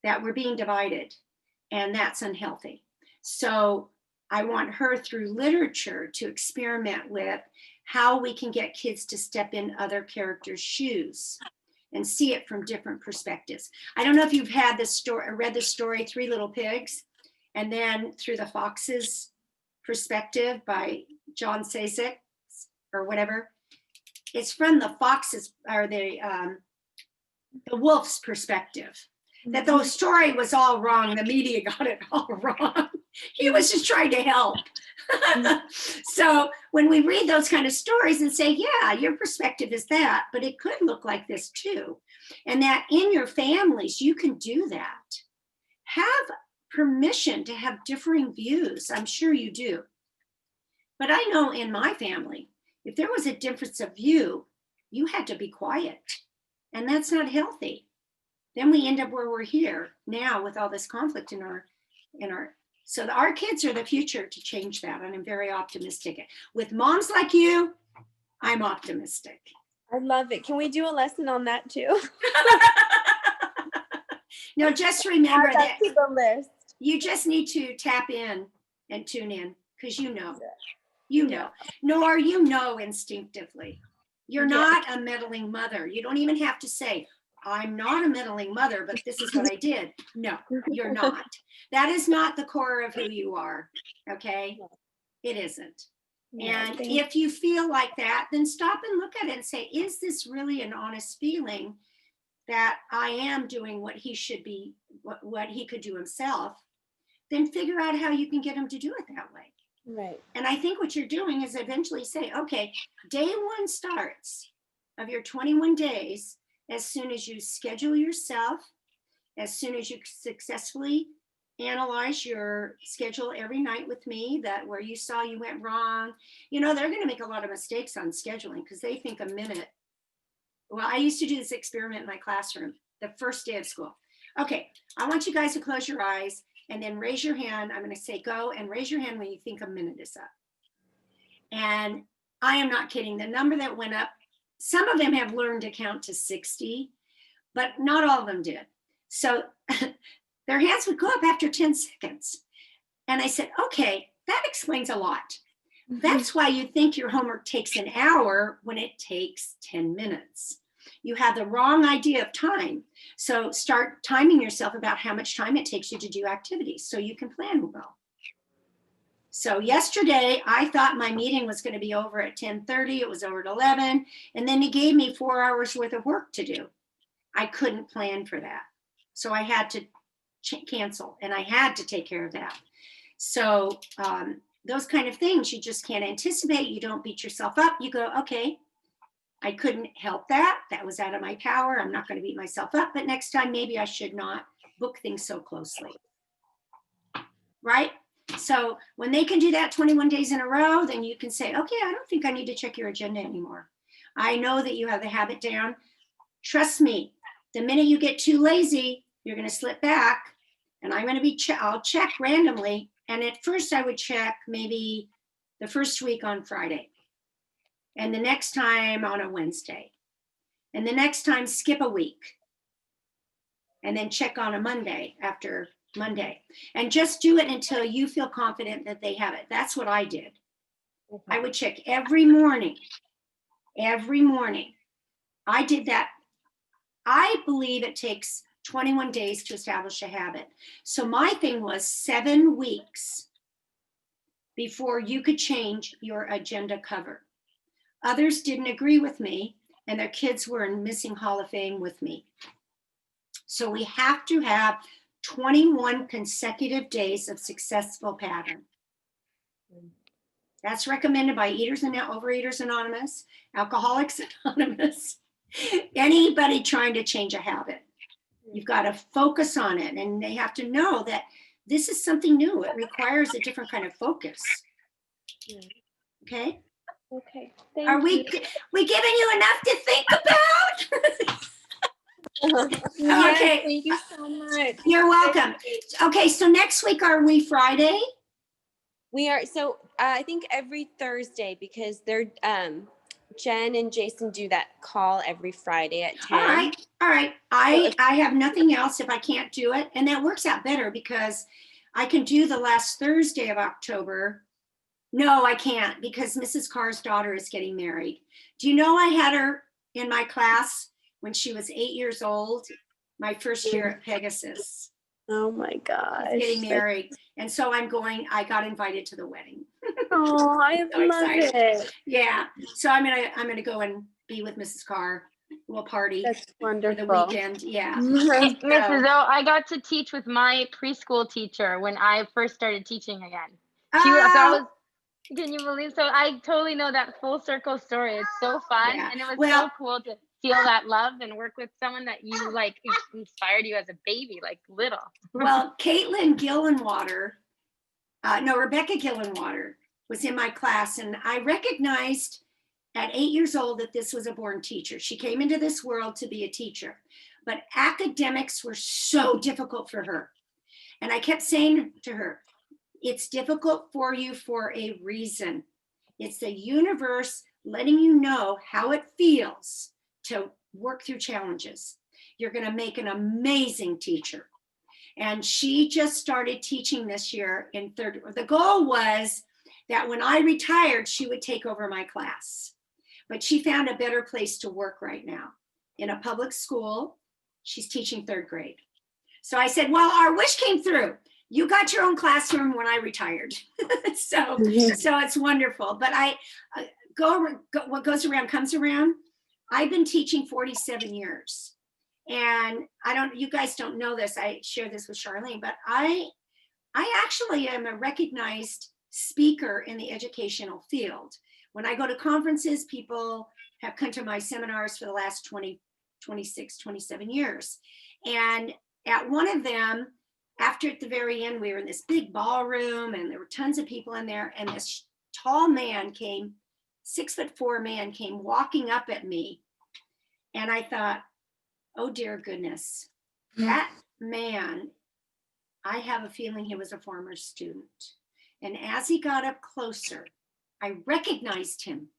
that we're being divided, and that's unhealthy. So I want her through literature to experiment with how we can get kids to step in other characters' shoes and see it from different perspectives. I don't know if you've had this story, read the story Three Little Pigs, and then Through the Fox's Perspective by John Sasek or whatever. It's from the foxes or the wolf's perspective. That the story was all wrong. The media got it all wrong. He was just trying to help. So when we read those kind of stories and say, yeah, your perspective is that, but it could look like this too. And that in your families, you can do that. Have permission to have differing views. I'm sure you do. But I know in my family, if there was a difference of view, you had to be quiet. And that's not healthy. Then we end up where we're here now with all this conflict in our, so our kids are the future to change that. And I'm very optimistic. With moms like you, I'm optimistic. I love it. Can we do a lesson on that too? No, just remember that to the list. you just need to tap in and tune in because you know, nor you know instinctively. You're not a meddling mother. You don't even have to say, I'm not a meddling mother, but this is what I did. No, you're not. That is not the core of who you are. Okay? It isn't. And if you feel like that, then stop and look at it and say, is this really an honest feeling that I am doing what he should be, what he could do himself? Then figure out how you can get him to do it that way. Right. And I think what you're doing is eventually say, okay, day one starts of your 21 days as soon as you schedule yourself, as soon as you successfully analyze your schedule every night with me, that where you saw you went wrong. You know, they're going to make a lot of mistakes on scheduling because they think a minute. Well, I used to do this experiment in my classroom the first day of school. Okay, I want you guys to close your eyes and then raise your hand. I'm going to say go and raise your hand when you think a minute is up. And I am not kidding. The number that went up, some of them have learned to count to 60, but not all of them did. So their hands would go up after 10 seconds. And I said, okay, that explains a lot. That's why you think your homework takes an hour when it takes 10 minutes. You have the wrong idea of time. So start timing yourself about how much time it takes you to do activities so you can plan well. So yesterday, I thought my meeting was going to be over at 10:30. It was over at 11. And then he gave me 4 hours worth of work to do. I couldn't plan for that. So I had to cancel and I had to take care of that. So those kind of things you just can't anticipate. You don't beat yourself up. You go, okay, I couldn't help that. That was out of my power. I'm not going to beat myself up. But next time, maybe I should not book things so closely. Right? So when they can do that 21 days in a row, then you can say, okay, I don't think I need to check your agenda anymore. I know that you have the habit down. Trust me, the minute you get too lazy, you're going to slip back. And I'm going to be, I'll check randomly. And at first I would check maybe the first week on Friday. And the next time on a Wednesday. And the next time skip a week. And then check on a Monday after Monday. And just do it until you feel confident that they have it. That's what I did. I would check every morning. Every morning. I did that. I believe it takes 21 days to establish a habit. So my thing was 7 weeks before you could change your agenda cover. Others didn't agree with me, and their kids were in Missing Hall of Fame with me. So we have to have 21 consecutive days of successful pattern. That's recommended by Eaters and Overeaters Anonymous, Alcoholics Anonymous, anybody trying to change a habit. You've got to focus on it, and they have to know that this is something new. It requires a different kind of focus. Okay? Okay. Thank Are we giving you enough to think about? Yes, Okay. thank you so much. You're welcome. Okay, so next week, are we Friday? We are I think every Thursday because they're Jen and Jason do that call every Friday at 10. All right, all right. I have nothing else if I can't do it. And that works out better because I can do the last Thursday of October. No, I can't because Mrs. Carr's daughter is getting married. Do you know I had her in my class when she was 8 years old, my first year at Pegasus. Oh my gosh. She's getting married. And so I got invited to the wedding. Oh, I So love excited. it. Yeah. So I'm gonna go and be with Mrs. Carr. We'll party That's for wonderful. the weekend. Yeah. Mrs. O, I got to teach with my preschool teacher when I first started teaching again. Can you believe? So I totally know that full circle story. It's so fun. Yeah. And it was Well- so cool to feel that love and work with someone that you like inspired you as a baby, like little. Well, Rebecca Gillenwater was in my class, and I recognized at 8 years old that this was a born teacher. She came into this world to be a teacher, but academics were so difficult for her. And I kept saying to her, it's difficult for you for a reason. It's the universe letting you know how it feels to work through challenges. You're going to make an amazing teacher. And she just started teaching this year in third. The goal was that when I retired, she would take over my class. But she found a better place to work right now in a public school. She's teaching third grade. So I said, well, our wish came through. You got your own classroom when I retired. So it's wonderful. But what goes around comes around. I've been teaching 47 years. And you guys don't know this. I share this with Charlene, but I actually am a recognized speaker in the educational field. When I go to conferences, people have come to my seminars for the last 20, 26, 27 years. And at one of them, after at the very end, we were in this big ballroom and there were tons of people in there. And this tall man 6'4" man came walking up at me. And I thought, oh dear goodness, that man, I have a feeling he was a former student. And as he got up closer, I recognized him.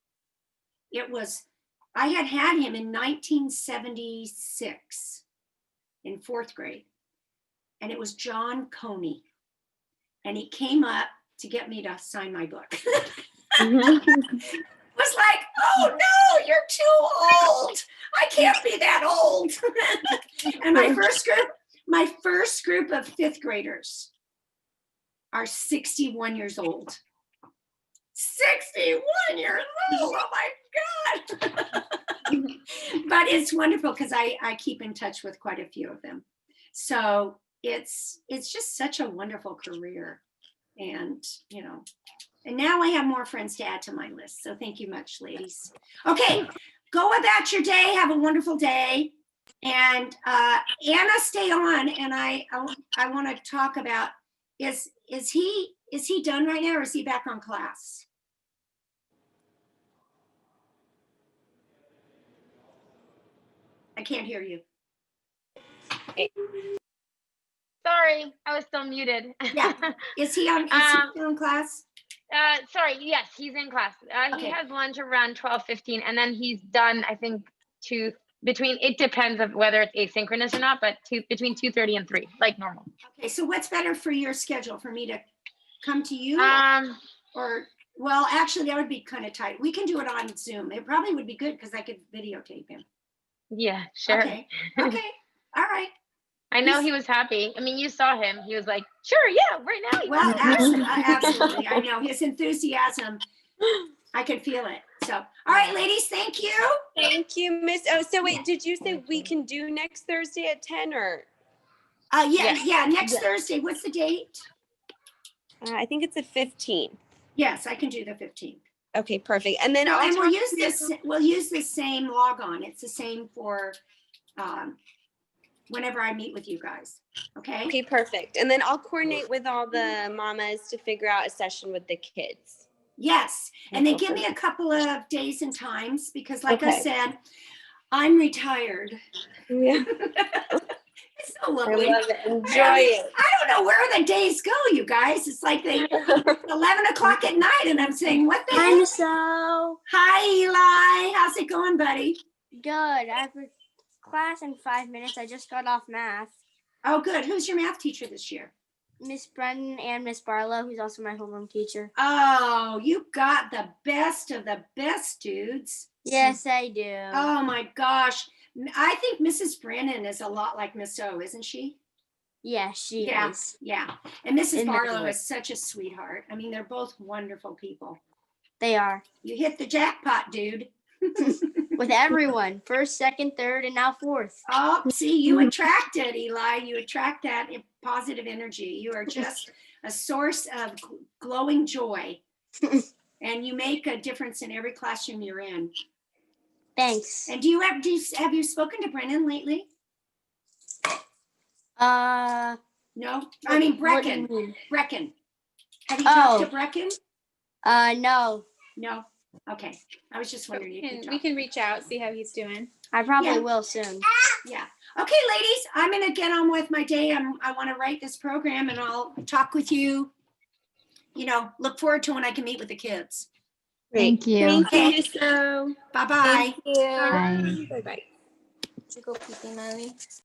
I had him in 1976 in fourth grade. And it was John Coney. And he came up to get me to sign my book. Was like, oh no, you're too old. I can't be that old. And my first group of fifth graders are 61 years old. 61 years old, oh my God. But it's wonderful because I keep in touch with quite a few of them. So it's just such a wonderful career. And, and now I have more friends to add to my list. So thank you much, ladies. Okay, go about your day. Have a wonderful day. And Anna, stay on. And I want to talk about, is he done right now or is he back on class? I can't hear you. Sorry, I was still muted. Yeah. Is he still in class? Sorry, yes, he's in class. Okay. He has lunch around 12:15, and then he's done, I think, it depends of whether it's asynchronous or not, but between 2:30 and 3, like normal. Okay, so what's better for your schedule? For me to come to you? Well, actually, that would be kind of tight. We can do it on Zoom. It probably would be good because I could videotape him. Yeah, sure. Okay, all right. I know he was happy. I mean, you saw him. He was like, sure, yeah, right now. Well, absolutely. I know his enthusiasm. I can feel it. So, all right, ladies, thank you. Thank you, Miss. Oh, so wait, did you say we can do next Thursday at 10 or? Yeah, next Thursday. What's the date? I think it's the 15th. Yes, I can do the 15th. Okay, perfect. And then we'll use this same log on. It's the same for whenever I meet with you guys. Okay. Okay, perfect. And then I'll coordinate with all the mamas to figure out a session with the kids. Yes, and they Go give for me it. a couple of days and times because like I Okay. said, I'm retired. Yeah, It's so I lovely. love it. Enjoy it. I don't know where the days go, you guys. It's like it's 11 o'clock at night and I'm saying, what the Hi, heck? Miss O. Hi, Eli. How's it going, buddy? Good. I have a class in 5 minutes. I just got off math. Oh, good. Who's your math teacher this year? Miss Brennan and Miss Barlow, who's also my homeroom teacher. Oh, you got the best of the best, dudes. Yes, I do. Oh my gosh. I think Mrs. Brennan is a lot like Miss O, isn't she? Yeah, she Yeah. is. Yeah. And Mrs. In that Barlow way. is such a sweetheart. I mean, they're both wonderful people. They are. You hit the jackpot, dude. With everyone. First, second, third, and now fourth. Oh, see, you attract it, Eli. You attract that positive energy. You are just a source of glowing joy. And you make a difference in every classroom you're in. Thanks. And have you spoken to Brennan lately? No? I mean, what do you Brecken. mean? Brecken. Have you talked to Oh. Brecken? No. No? Okay. I was just wondering if you We can reach out, see how he's doing. I probably Yeah. will soon. Yeah. Okay, ladies, I'm going to get on with my day. I want to write this program and I'll talk with you. You know, look forward to when I can meet with the kids. Thank you. Thank you, Okay. Miss O. Bye-bye. Thank you. Bye. Bye bye. Did you go pee, Molly?